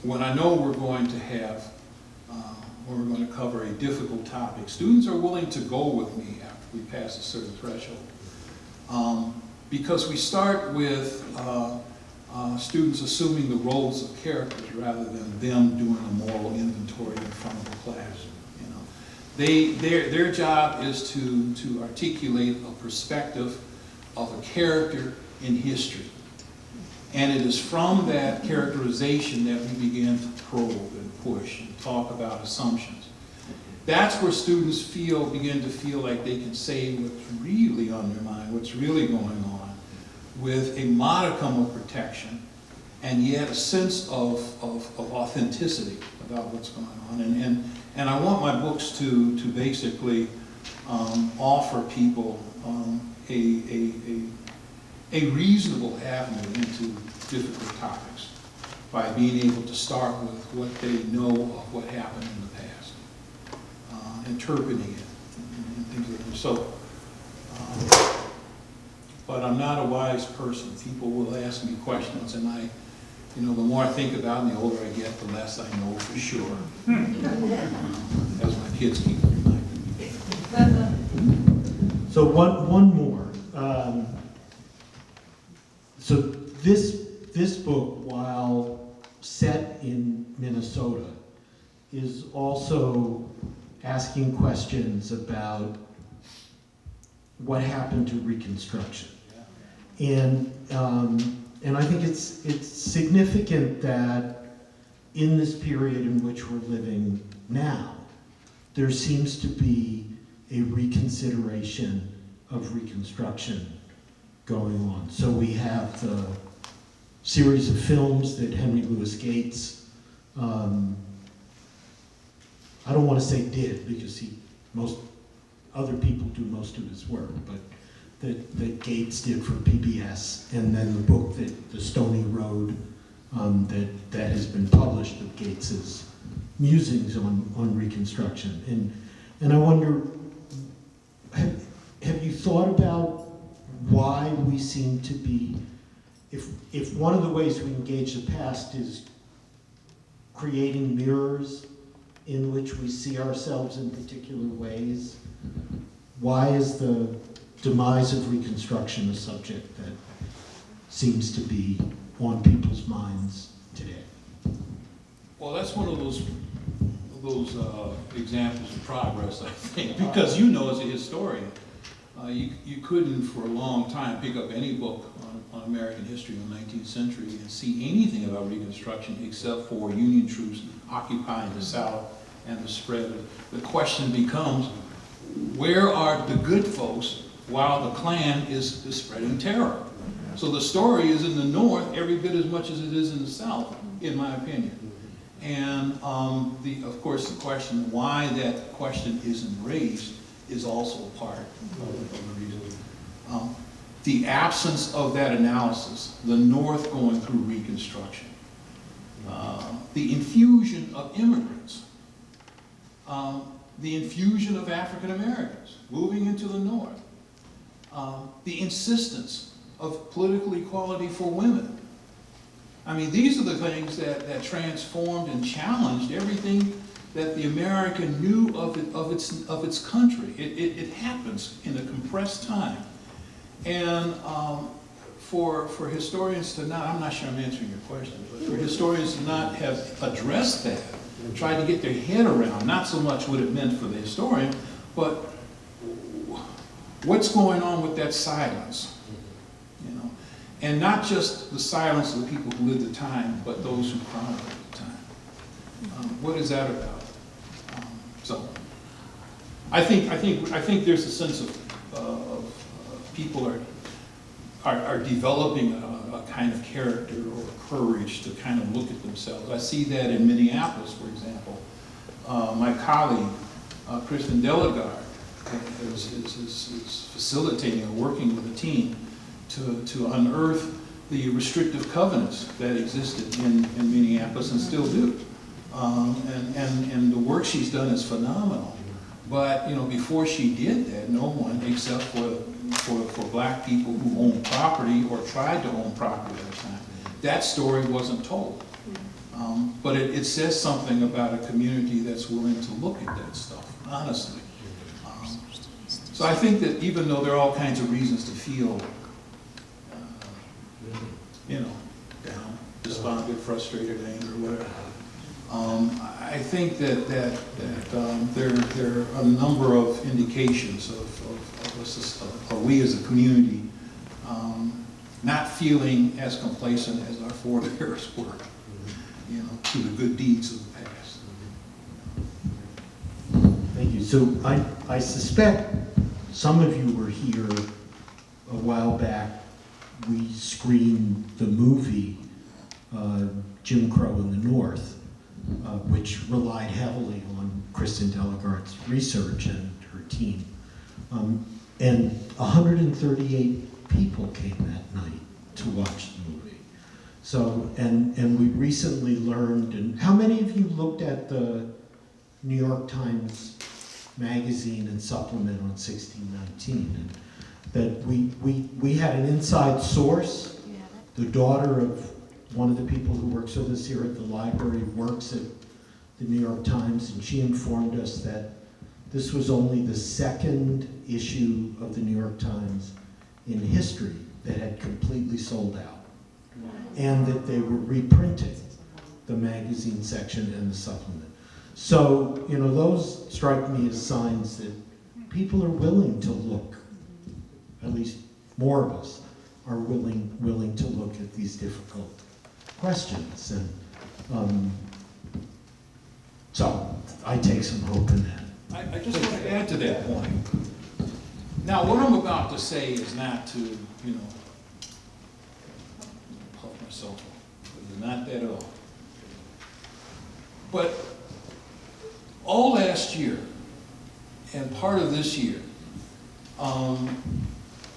when I know we're going to have, when we're going to cover a difficult topic, students are willing to go with me after we pass a certain threshold. Because we start with students assuming the roles of characters rather than them doing a moral inventory in front of the class. Their job is to articulate a perspective of a character in history. And it is from that characterization that we begin to probe and push and talk about assumptions. That's where students begin to feel like they can say what's really on their mind, what's really going on, with a modicum of protection, and yet a sense of authenticity about what's going on. And I want my books to basically offer people a reasonable avenue into difficult topics by being able to start with what they know of what happened in the past, interpreting it, and things like that. So, but I'm not a wise person. People will ask me questions, and the more I think about it, and the older I get, the less I know for sure. As my kids keep reminding me. So one more. So this book, while set in Minnesota, is also asking questions about what happened to Reconstruction. And I think it's significant that in this period in which we're living now, there seems to be a reconsideration of Reconstruction going on. So we have the series of films that Henry Louis Gates, I don't want to say did, because most other people do most of his work, but that Gates did for PBS, and then the book The Stony Road that has been published of Gates's musings on Reconstruction. And I wonder, have you thought about why we seem to be, if one of the ways we engage the past is creating mirrors in which we see ourselves in particular ways, why is the demise of Reconstruction a subject that seems to be on people's minds today? Well, that's one of those examples of progress, I think, because as a historian, you couldn't for a long time pick up any book on American history in the 19th century and see anything about Reconstruction except for Union troops occupying the South and the spread. The question becomes, where are the good folks while the Klan is spreading terror? So the story is in the North every bit as much as it is in the South, in my opinion. And of course, the question why that question isn't raised is also part of the reason. the absence of that analysis, the North going through Reconstruction, the infusion of immigrants, the infusion of African Americans moving into the North, the insistence of political equality for women. I mean, these are the things that transformed and challenged everything that the American knew of its country. It happens in a compressed time. And for historians to not, I'm not sure I'm answering your question, but for historians to not have addressed that, tried to get their head around, not so much what it meant for the historian, but what's going on with that silence, you know? And not just the silence of the people who lived the time, but those who chronicled the time. What is that about? So, I think there's a sense of people are developing a kind of character or courage to kind of look at themselves. I see that in Minneapolis, for example. My colleague, Kristen Delegard, is facilitating or working with a team to unearth the restrictive covenants that existed in Minneapolis and still do. And the work she's done is phenomenal. But you know, before she did that, no one except for black people who owned property or tried to own property at the time, that story wasn't told. But it says something about a community that's willing to look at that stuff, honestly. So I think that even though there are all kinds of reasons to feel, down, despondent, frustrated, angry, whatever, I think that there are a number of indications of we as a community not feeling as complacent as our forebears were, to the good deeds of the past. Thank you. So I suspect some of you were here a while back. We screened the movie Jim Crow in the North, which relied heavily on Kristen Delegard's research and her team. And 138 people came that night to watch the movie. So, and we recently learned, and how many of you looked at the New York Times magazine and supplement on 1619? And that we had an inside source. The daughter of one of the people who works with us here at the library works at the New York Times, and she informed us that this was only the second issue of the New York Times in history that had completely sold out, and that they were reprinting the magazine section and the supplement. So, those strike me as signs that people are willing to look, at least more of us are willing to look at these difficult questions. And so I take some hope in that. I just want to add to that point. Now, what I'm about to say is not to, puff myself up. It's not that at all. But all last year and part of this year,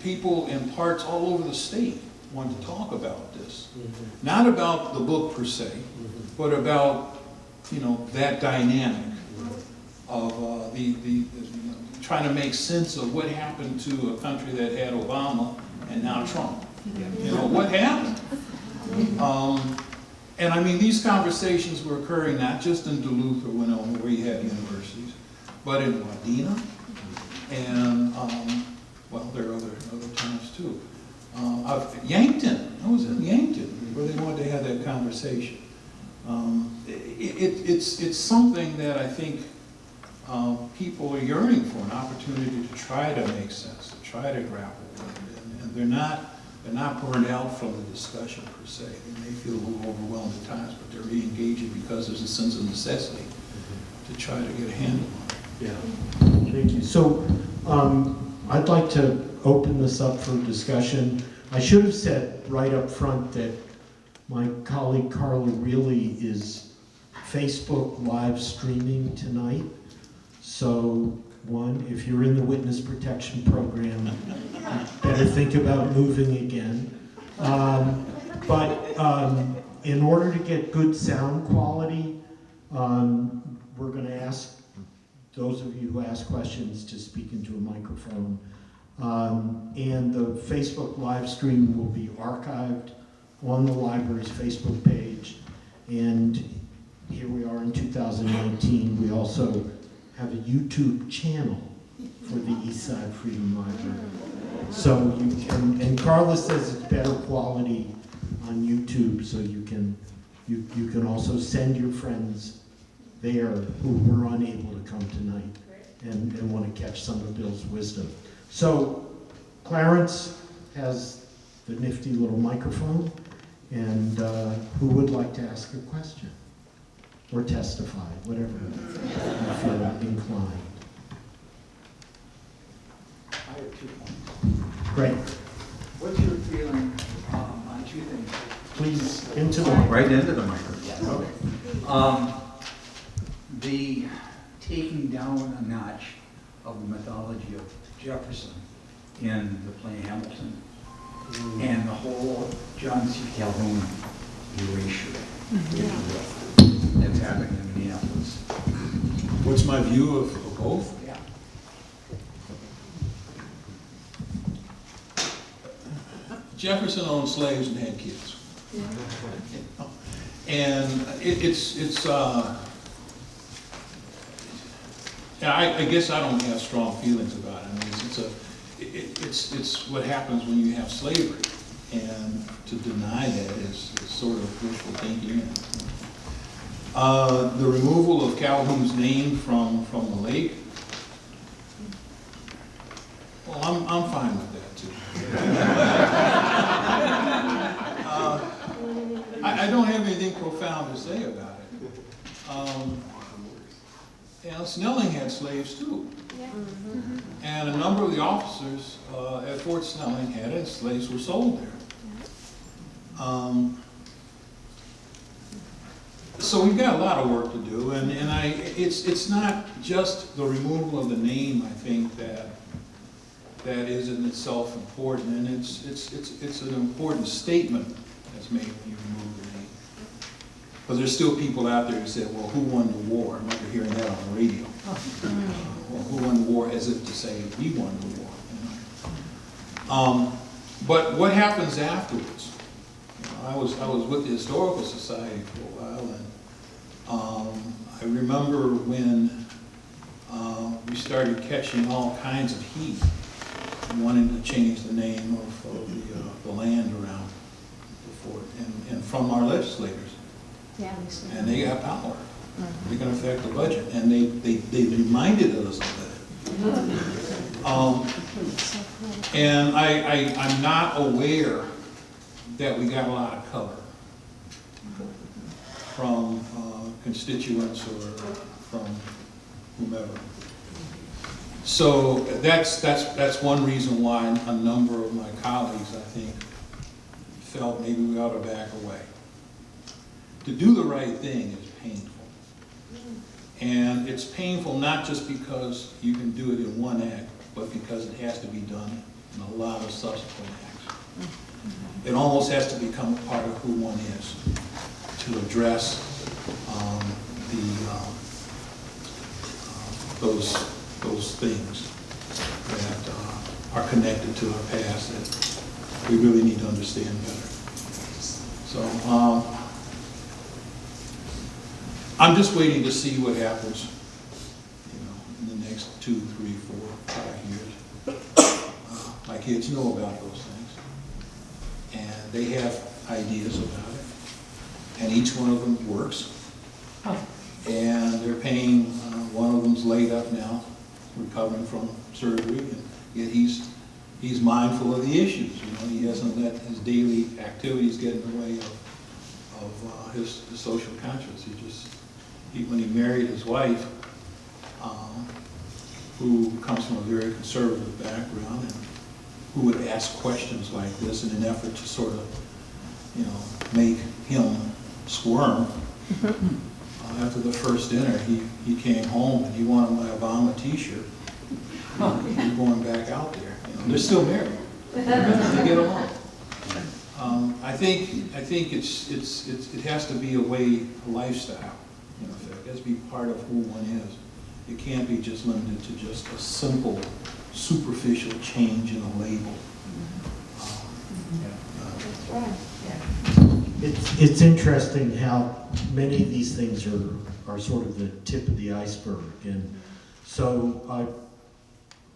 people in parts all over the state wanted to talk about this. Mm-hmm. Not about the book per se, but about, that dynamic of the trying to make sense of what happened to a country that had Obama and now Trump. What happened? And I mean, these conversations were occurring not just in Duluth or Winona, where you have universities, but in Wadena, and there are other towns too. Yankton, I was in Yankton, where they wanted to have that conversation. It's something that I think people are yearning for, an opportunity to try to make sense, to try to grapple with it. And they're not burned out from the discussion per se. They may feel a little overwhelmed at times, but they're re-engaging because there's a sense of necessity to try to get a handle on it. Yeah, thank you. So I'd like to open this up for discussion. I should have said right up front that my colleague Carla really is Facebook live streaming tonight. So, one, if you're in the witness protection program, you better think about moving again. But in order to get good sound quality, we're going to ask those of you who ask questions to speak into a microphone. And the Facebook live stream will be archived on the library's Facebook page. And here we are in 2019. We also have a YouTube channel for the Eastside Freedom Library. So you can, and Carla says it's better quality on YouTube, so you can also send your friends there who were unable to come tonight and want to catch some of Bill's wisdom. So Clarence has the nifty little microphone, and who would like to ask a question or testify, whatever you feel inclined. I have 2 points. Great. What's your feeling on 2 things? Please, into the Right into the microphone. Okay. The taking down a notch of the mythology of Jefferson in the play Hamilton, and the whole John C. Calhoun erasure that's happening in Minneapolis. What's my view of both? Yeah. Jefferson owned slaves and had kids. And I guess I don't have strong feelings about it. I mean, it's what happens when you have slavery, and to deny that is sort of wishful thinking. The removal of Calhoun's name from the lake, well, I'm fine with that too. I don't have anything profound to say about it. Snelling had slaves too. And a number of the officers at Fort Snelling had it, slaves were sold there. So we've got a lot of work to do, and it's not just the removal of the name, I think, that is in itself important, and it's an important statement that's made when you remove the name. Because there's still people out there who say, well, who won the war? I remember hearing that on the radio. Well, who won the war, as if to say, we won the war. You know? But what happens afterwards? You know, I was with the Historical Society for a while, and I remember when we started catching all kinds of heat, wanting to change the name of the land around the fort, and from our legislators. Yeah, And they got power. They can affect the budget, and they reminded us of that. And I'm not aware that we got a lot of cover from constituents or from whomever. So that's one reason why a number of my colleagues, I think, felt maybe we ought to back away. To do the right thing is painful. And it's painful not just because you can do it in one act, but because it has to be done in a lot of subsequent acts. It almost has to become a part of who one is to address those things that are connected to our past that we really need to understand better. So I'm just waiting to see what happens, in the next 2, 3, 4, 5 years. My kids know about those things, and they have ideas about it, and each one of them works. And they're paying, one of them's laid up now, recovering from surgery, and yet he's mindful of the issues. He hasn't let his daily activities get in the way of his social conscience. When he married his wife, who comes from a very conservative background, and who would ask questions like this in an effort to sort of, make him squirm. After the first dinner, he came home and he wanted my Obama t-shirt. He's going back out there. They're still married. to get along. I think it has to be a lifestyle. You know, it has to be part of who one is. It can't be just limited to just a simple, superficial change in a label. It's interesting how many of these things are sort of the tip of the iceberg. And so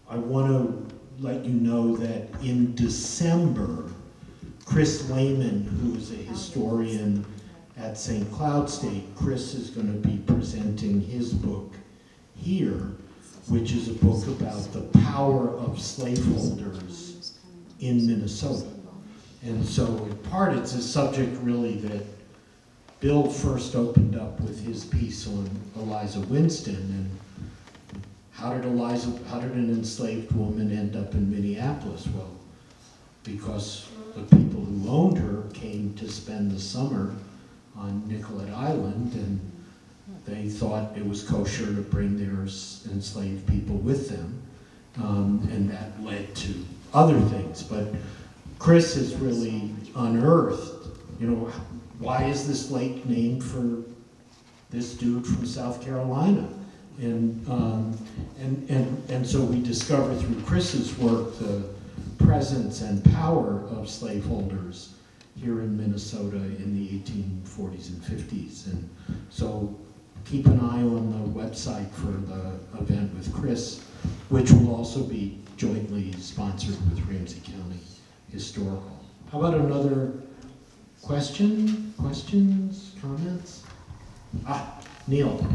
I want to let you know that in December, Chris Layman, who is a historian at St. Cloud State, Chris is going to be presenting his book here, which is a book about the power of slaveholders in Minnesota. And so in part it's a subject really that Bill first opened up with his piece on Eliza Winston, and how did an enslaved woman end up in Minneapolis? Well, because the people who owned her came to spend the summer on Nicollet Island, and they thought it was kosher to bring their enslaved people with them, and that led to other things. But Chris has really unearthed, why is this lake named for this dude from South Carolina? And so we discover through Chris's work the presence and power of slaveholders here in Minnesota in the 1840s and 50s. And so keep an eye on the website for the event with Chris, which will also be jointly sponsored with Ramsey County Historical. How about another question? Questions? Comments? Neil.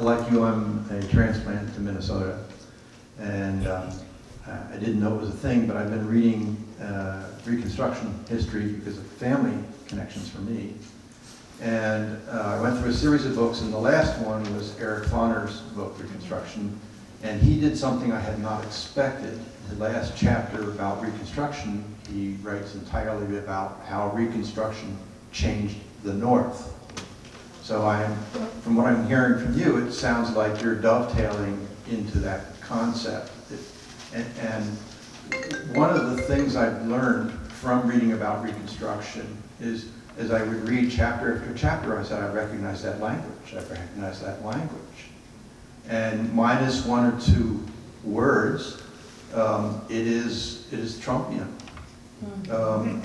Like you, I'm a transplant to Minnesota, and I didn't know it was a thing, but I've been reading Reconstruction history because of family connections for me. And I went through a series of books, and the last one was Eric Foner's book, Reconstruction, and he did something I had not expected. The last chapter about Reconstruction, he writes entirely about how Reconstruction changed the North. So from what I'm hearing from you, it sounds like you're dovetailing into that concept. And one of the things I've learned from reading about Reconstruction is, as I would read chapter after chapter, I said, I recognize that language. I recognize that language. And minus one or two words, it is Trumpian.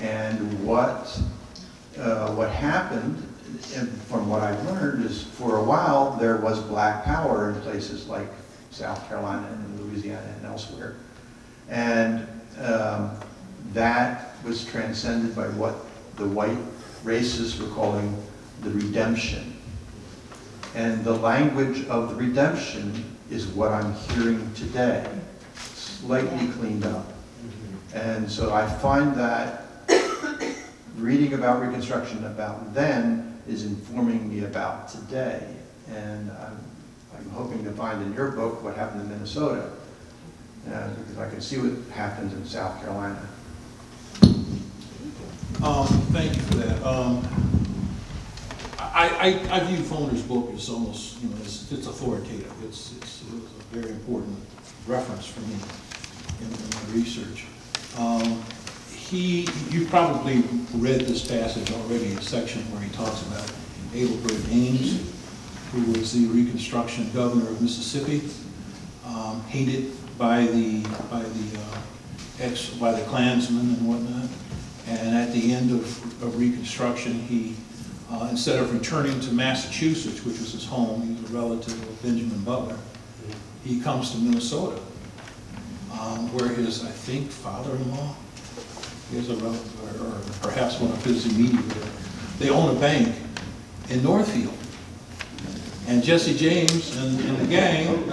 And what happened, and from what I've learned, is for a while there was black power in places like South Carolina and Louisiana and elsewhere. And that was transcended by what the white racists were calling the redemption. And the language of the redemption is what I'm hearing today, slightly cleaned up. And so I find that reading about Reconstruction about then is informing me about today. And I'm hoping to find in your book what happened in Minnesota, because I can see what happened in South Carolina. Thank you for that. I view Foner's book as almost, it's authoritative. It's a very important reference for me in my research. You probably read this passage already, a section where he talks about Adelbert Ames, who was the Reconstruction governor of Mississippi, hated by the Klansmen and whatnot. And at the end of Reconstruction, he, instead of returning to Massachusetts, which was his home, he was a relative of Benjamin Butler, he comes to Minnesota, where his, I think, father-in-law is a relative, or perhaps one of his immediate, they own a bank in Northfield. And Jesse James and the gang,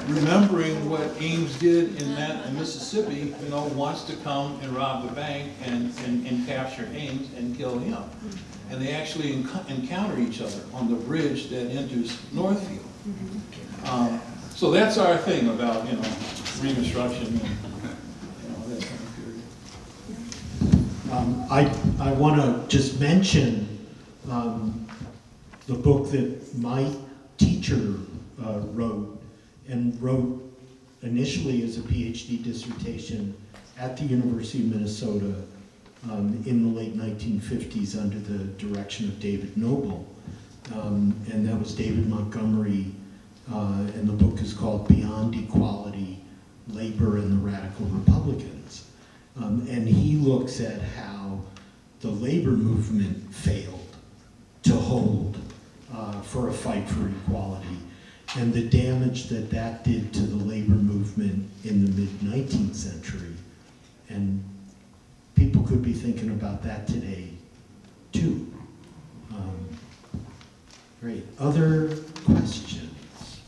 remembering what Ames did in Mississippi, wants to come and rob the bank and capture Ames and kill him. And they actually encounter each other on the bridge that enters Northfield. So that's our thing about, Reconstruction and, that kind of period. I want to just mention the book that my teacher wrote initially as a PhD dissertation at the University of Minnesota in the late 1950s under the direction of David Noble. And that was David Montgomery, and the book is called Beyond Equality, Labor and the Radical Republicans. And he looks at how the labor movement failed to hold for a fight for equality, and the damage that that did to the labor movement in the mid-19th century. And people could be thinking about that today, too. Great. Other questions?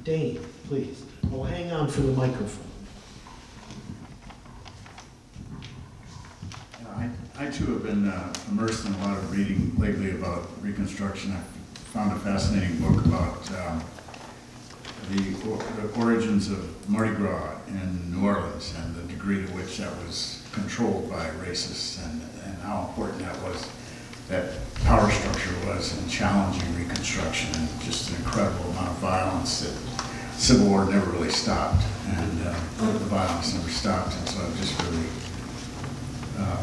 Dane, please. Oh, hang on for the microphone. I too have been immersed in a lot of reading lately about Reconstruction. I found a fascinating book about the origins of Mardi Gras in New Orleans and the degree to which that was controlled by racists, and how important that was, that power structure was in challenging Reconstruction, and just an incredible amount of violence that Civil War never really stopped, and the violence never stopped, and so I'm just really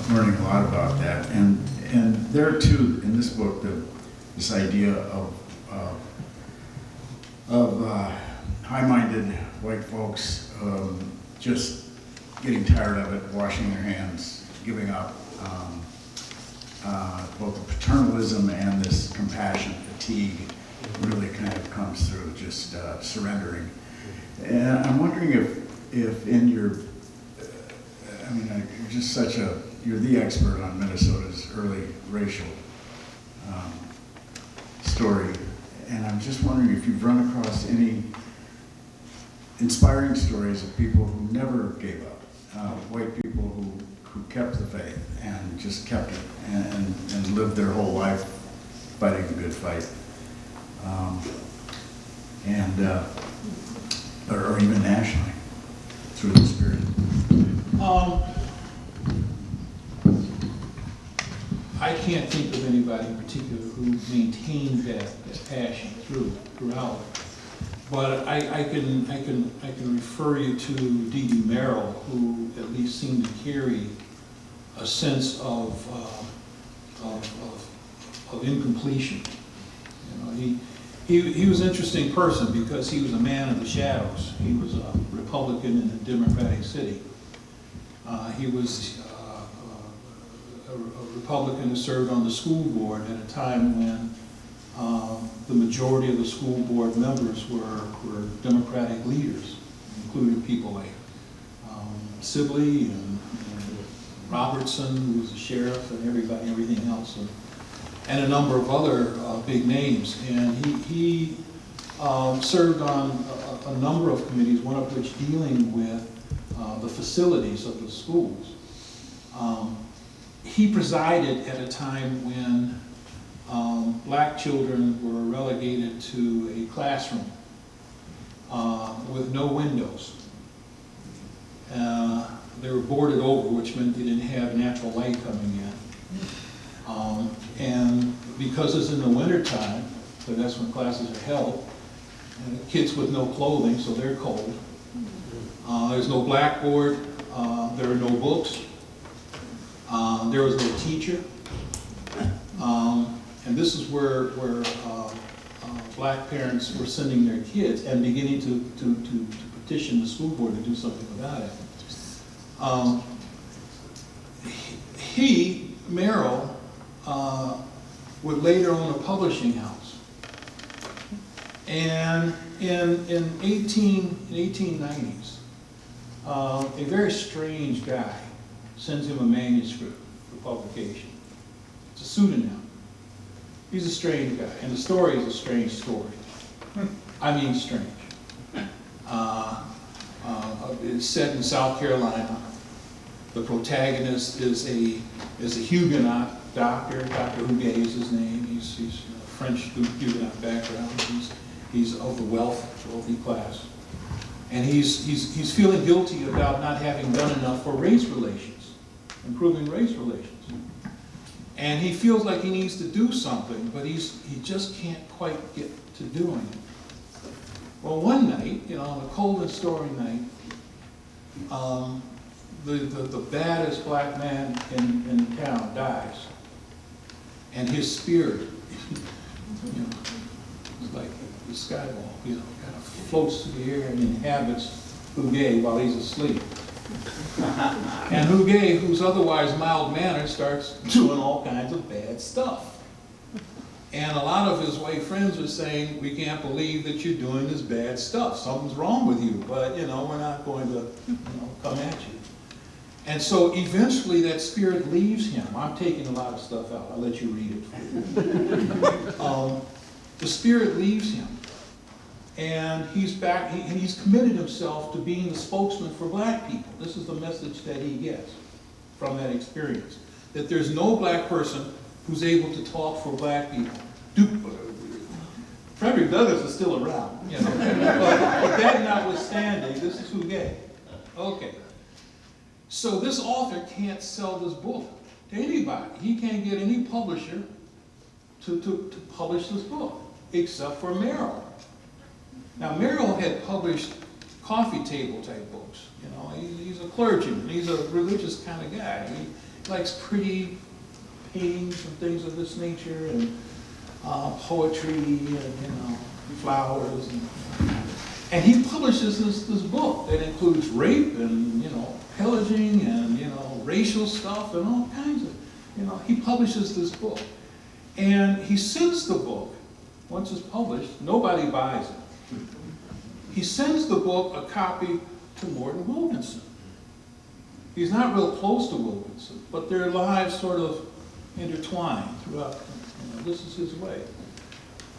learning a lot about that. And there too, in this book, this idea of high-minded white folks just getting tired of it, washing their hands, giving up, both the paternalism and this compassion fatigue really kind of comes through, just surrendering. And I'm wondering if in your, I mean, you're just you're the expert on Minnesota's early racial story, and I'm just wondering if you've run across any inspiring stories of people who never gave up, white people who kept the faith and just kept it and lived their whole life fighting the good fight, or even nationally through the spirit. I can't think of anybody in particular who maintained that passion throughout. But I can refer you to Dee Dee Merrill, who at least seemed to carry a sense of incompletion. You know, he was an interesting person because he was a man of the shadows. He was a Republican in a Democratic city. He was a Republican who served on the school board at a time when the majority of the school board members were Democratic leaders, including people like Sibley and Robertson, who was the sheriff, and everything else, and a number of other big names. And he served on a number of committees, one of which dealing with the facilities of the schools. He presided at a time when black children were relegated to a classroom with no windows. They were boarded over, which meant they didn't have natural light coming in. And because it's in the wintertime, so that's when classes are held, and the kids with no clothing, so they're cold. There's no blackboard, there are no books, there was no teacher. And this is where black parents were sending their kids and beginning to petition the school board to do something about it. Merrill, would later own a publishing house. And in 1890s, a very strange guy sends him a manuscript for publication. It's a pseudonym. He's a strange guy, and the story is a strange story. I mean strange. It's set in South Carolina. The protagonist is a Huguenot doctor. Dr. Huguet is his name. He's a French Huguenot background. He's of the wealthy class. And he's feeling guilty about not having done enough for race relations, improving race relations. And he feels like he needs to do something, but he just can't quite get to doing it. Well, one night, on a cold and stormy night, the baddest black man in town dies, and his spirit, it's like the skyball, kind of floats through the air and inhabits Hugay while he's asleep. And Hugay, who's otherwise mild-mannered, starts doing all kinds of bad stuff. And a lot of his white friends are saying, we can't believe that you're doing this bad stuff. Something's wrong with you, but we're not going to come at you. And so eventually that spirit leaves him. I'm taking a lot of stuff out. I'll let you read it. The spirit leaves him. And he's back, and he's committed himself to being the spokesman for black people. This is the message that he gets from that experience. That there's no black person who's able to talk for black people. Frederick Douglass is still around, but that notwithstanding, this is Hugay. Okay. So this author can't sell this book to anybody. He can't get any publisher to publish this book, except for Merrill. Now, Merrill had published coffee table type books. He's a clergyman. He's a religious kind of guy. He likes pretty paintings and things of this nature, and poetry, and flowers, and he publishes this book that includes rape and pillaging and racial stuff and all kinds of he publishes this book, and he sends the book. Once it's published, nobody buys it. He sends the book a copy to Morton Wilkinson. He's not real close to Wilkinson, but their lives sort of intertwined throughout. This is his way.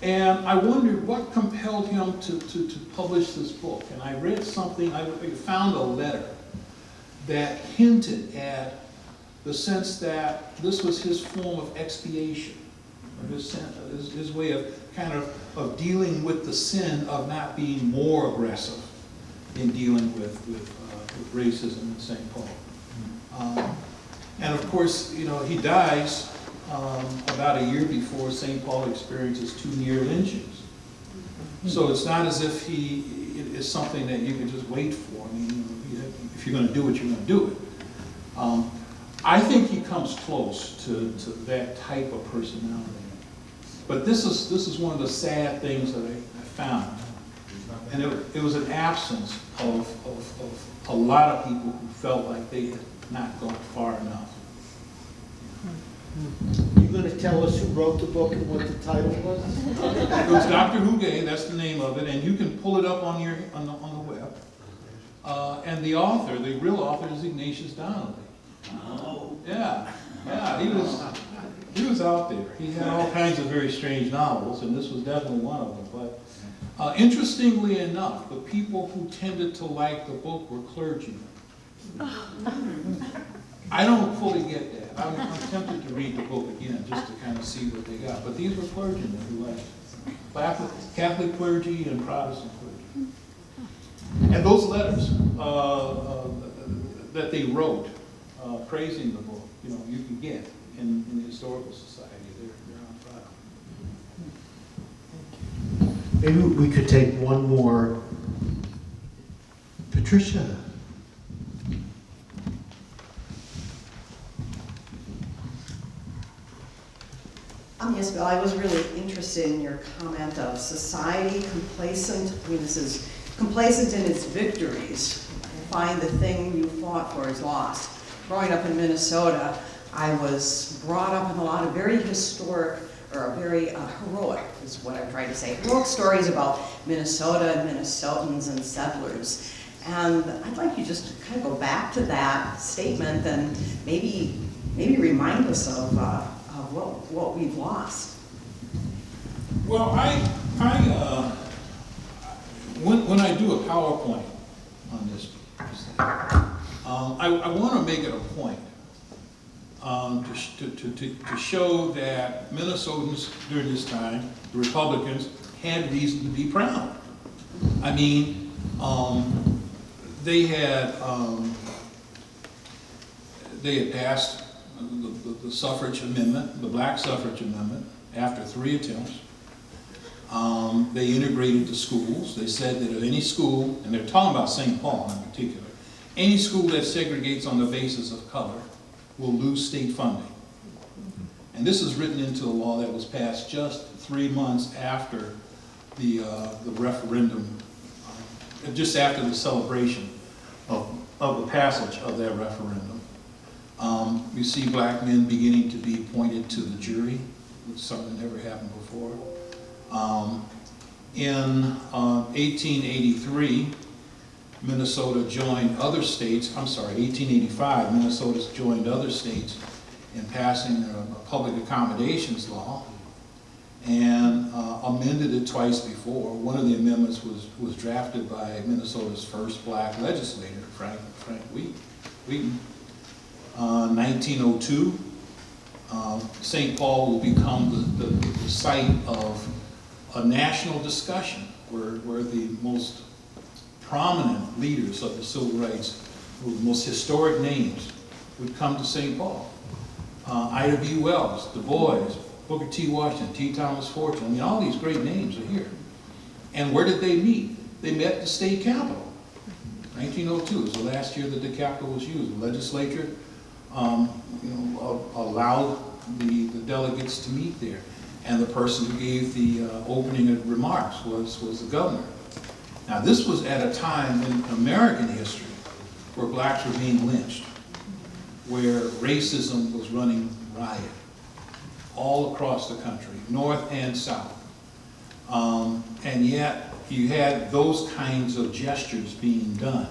And I wondered what compelled him to publish this book. And I read something, I found a letter that hinted at the sense that this was his form of expiation, or his way of kind of dealing with the sin of not being more aggressive in dealing with racism in St. Paul. And of course, he dies about a year before St. Paul experiences 2 near lynchings. So it's not as if it is something that you can just wait for. I mean, if you're going to do it, you're going to do it. I think he comes close to that type of personality. But this is one of the sad things that I found. And it was an absence of a lot of people who felt like they had not gone far enough. You going to tell us who wrote the book and what the title was? It was Dr. Hugay, that's the name of it, and you can pull it up on the web. And the author, the real author, is Ignatius Donnelly. Oh. Yeah, he was out there. He had all kinds of very strange novels, and this was definitely one of them. But interestingly enough, the people who tended to like the book were clergymen. I don't fully get that. I'm tempted to read the book again just to kind of see what they got. But these were clergymen who liked it. Catholic clergy and Protestant clergy. And those letters that they wrote praising the book, you can get in the Historical Society. They're on file. Maybe we could take one more. Patricia. Yes, Bill, I was really interested in your comment of society complacent. I mean, this is complacent in its victories. Find the thing you fought for is lost. Growing up in Minnesota, I was brought up in a lot of very historic, or very heroic, is what I'm trying to say, heroic stories about Minnesota and Minnesotans and settlers. And I'd like you just to kind of go back to that statement and maybe remind us of what we've lost. Well, when I do a PowerPoint on this thing, I want to make it a point to show that Minnesotans during this time, the Republicans, had reason to be proud. I mean, they had passed the suffrage amendment, the black suffrage amendment, after 3 attempts. They integrated the schools. They said that if any school, and they're talking about St. Paul in particular, any school that segregates on the basis of color will lose state funding. And this is written into a law that was passed just 3 months after the referendum, just after the celebration of the passage of that referendum. You see black men beginning to be appointed to the jury, which is something that never happened before. In 1883, Minnesota joined other states, 1885, Minnesota joined other states in passing a public accommodations law and amended it twice before. One of the amendments was drafted by Minnesota's first black legislator, Frank Wheaton. 1902, St. Paul will become the site of a national discussion where the most prominent leaders of the civil rights, the most historic names, would come to St. Paul. Ida B. Wells, Du Bois, Booker T. Washington, T. Thomas Fortune, I mean, all these great names are here. And where did they meet? They met at the state capitol. 1902 was the last year that the capitol was used. The legislature allowed the delegates to meet there. And the person who gave the opening remarks was the governor. Now, this was at a time in American history where blacks were being lynched, where racism was running riot all across the country, north and south. And yet, you had those kinds of gestures being done.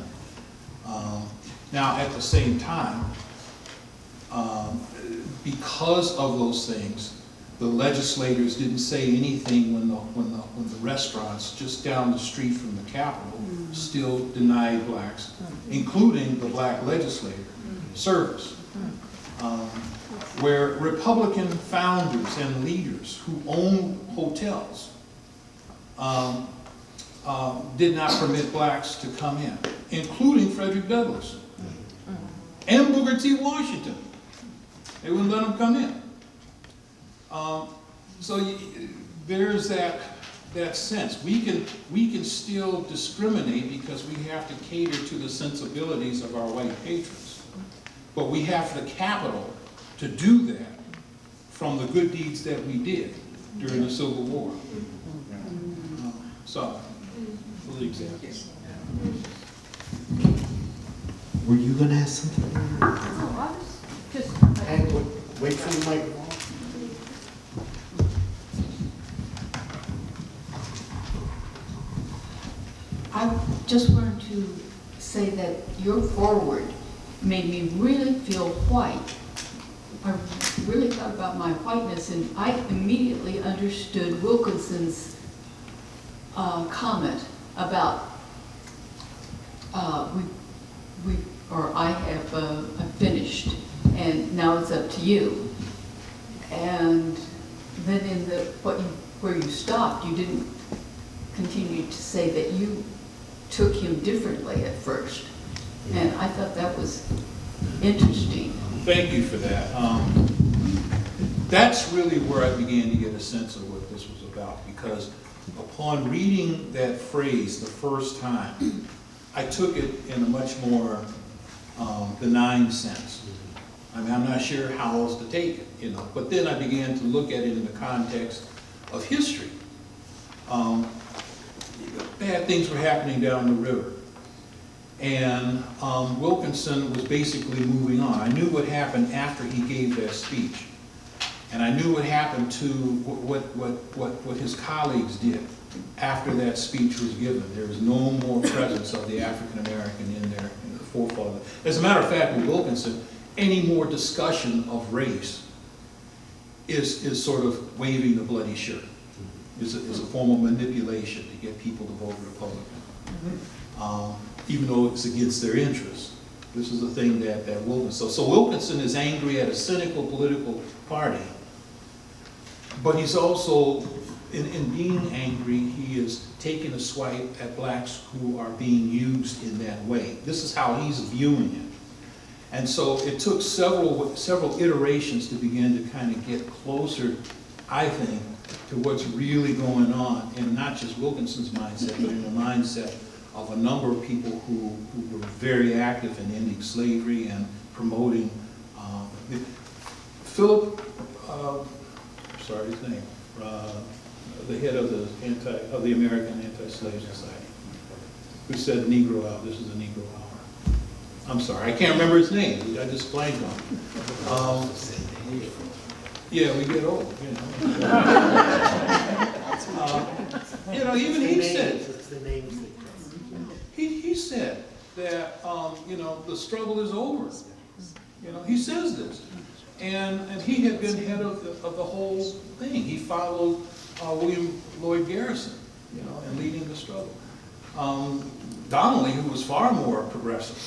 Now, at the same time, because of those things, the legislators didn't say anything when the restaurants just down the street from the Capitol still denied blacks, including the black legislator, service. Where Republican founders and leaders who owned hotels did not permit blacks to come in, including Frederick Douglass and Booker T. Washington. They wouldn't let them come in. There's that sense. We can still discriminate because we have to cater to the sensibilities of our white patrons. But we have the capital to do that from the good deeds that we did during the Civil War. So, for the examples. Were you going to ask something? No, I was just. Wait for the microphone. I just wanted to say that your foreword made me really feel white. I really thought about my whiteness, and I immediately understood Wilkinson's comment about I have finished, and now it's up to you. And then in where you stopped, you didn't continue to say that you took him differently at first, and I thought that was interesting. Thank you for that. That's really where I began to get a sense of what this was about, because upon reading that phrase the first time, I took it in a much more benign sense. I mean, I'm not sure how else to take it, but then I began to look at it in the context of history. Bad things were happening down the river. And Wilkinson was basically moving on. I knew what happened after he gave that speech. And I knew what happened to what his colleagues did after that speech was given. There was no more presence of the African American in there, in the forefront. As a matter of fact, with Wilkinson, any more discussion of race is sort of waving the bloody shirt. Is a form of manipulation to get people to vote Republican, even though it's against their interests. This is the thing that Wilkinson. So Wilkinson is angry at a cynical political party, but he's also, in being angry, he is taking a swipe at blacks who are being used in that way. This is how he's viewing it. And so it took several iterations to begin to kind of get closer, I think, to what's really going on in not just Wilkinson's mindset, but in the mindset of a number of people who were very active in ending slavery and promoting Philip, sorry his name, the head of the American Anti-Slave Society, who said Negro out, this is a Negro hour. I'm sorry, I can't remember his name, I just blanked on it. Yeah, we get old, you know. Even he said, It's the names that come. he said that, the struggle is over. He says this. And he had been head of the whole thing. He followed William Lloyd Garrison, in leading the struggle. Donnelly, who was far more progressive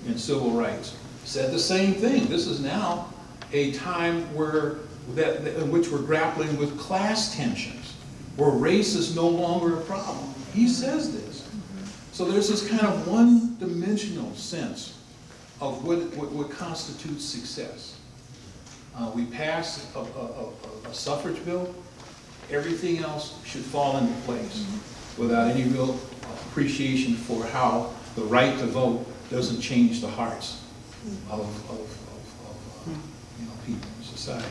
in civil rights, said the same thing. This is now a time in which we're grappling with class tensions, where race is no longer a problem. He says this. So there's this kind of one-dimensional sense of what constitutes success. We pass a suffrage bill, everything else should fall into place without any real appreciation for how the right to vote doesn't change the hearts of people in society.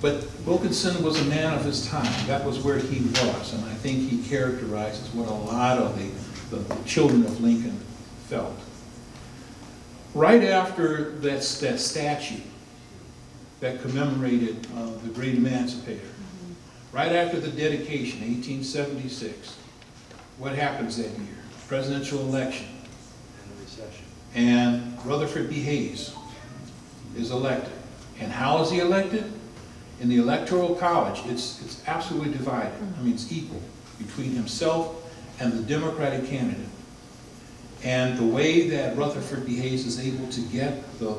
But Wilkinson was a man of his time. That was where he was, and I think he characterizes what a lot of the children of Lincoln felt. Right after that statue that commemorated the great emancipator, right after the dedication, 1876, what happens that year? Presidential election. And Rutherford B. Hayes is elected. And how is he elected? In the Electoral College, it's absolutely divided. I mean, it's equal between himself and the Democratic candidate. And the way that Rutherford B. Hayes is able to get the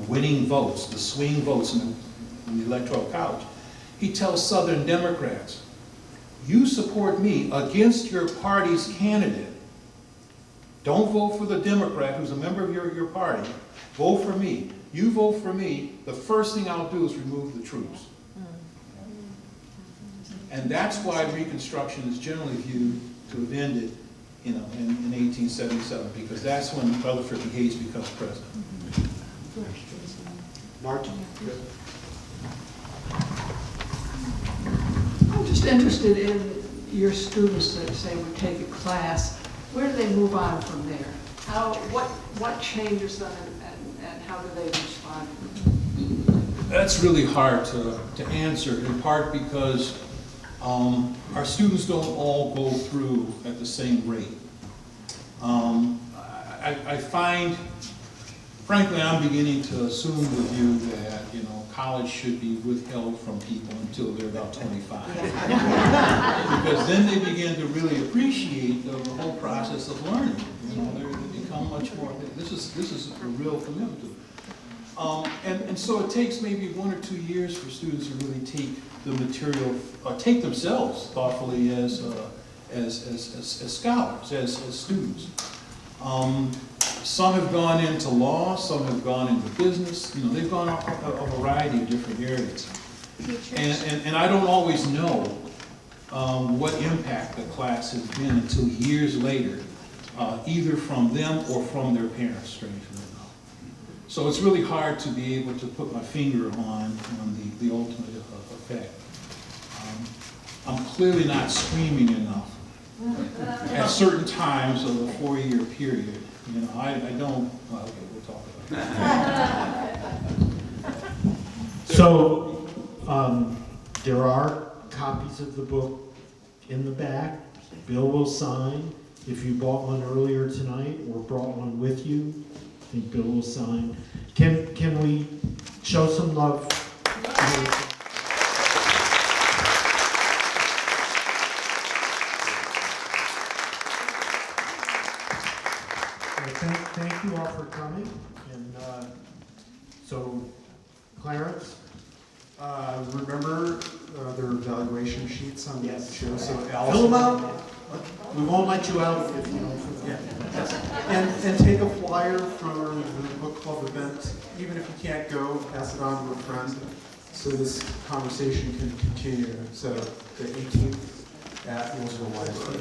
winning votes, the swing votes in the Electoral College, he tells Southern Democrats, you support me against your party's candidate. Don't vote for the Democrat who's a member of your party. Vote for me. You vote for me, the first thing I'll do is remove the troops. And that's why Reconstruction is generally viewed to have ended in 1877, because that's when Rutherford B. Hayes becomes president. Martin? I'm just interested in your students that say we take a class. Where do they move on from there? What changes them and how do they respond? That's really hard to answer, in part because our students don't all go through at the same rate. I find, frankly, I'm beginning to assume with you that, college should be withheld from people until they're about 25. Because then they begin to really appreciate the whole process of learning. They become much more, this is a real commitment to it. And so it takes maybe 1 or 2 years for students to really take the material, take themselves thoughtfully as scholars, as students. Some have gone into law, some have gone into business. They've gone a variety of different areas. And I don't always know what impact the class has been until years later, either from them or from their parents, strangely enough. So it's really hard to be able to put my finger on the ultimate effect. I'm clearly not screaming enough at certain times of the 4-year period. I don't, well, okay, we'll talk about that. So, there are copies of the book in the back. Bill will sign. If you bought one earlier tonight or brought one with you, I think Bill will sign. Can we show some love? Thank you all for coming. And so, Clarence? Remember there are evaluation sheets on the show, so Fill them out. We won't let you out if you don't fill them out. and take a flyer for the book club event. Even if you can't go, pass it on to a friend. So this conversation can continue. So the 18th at Roosevelt Library.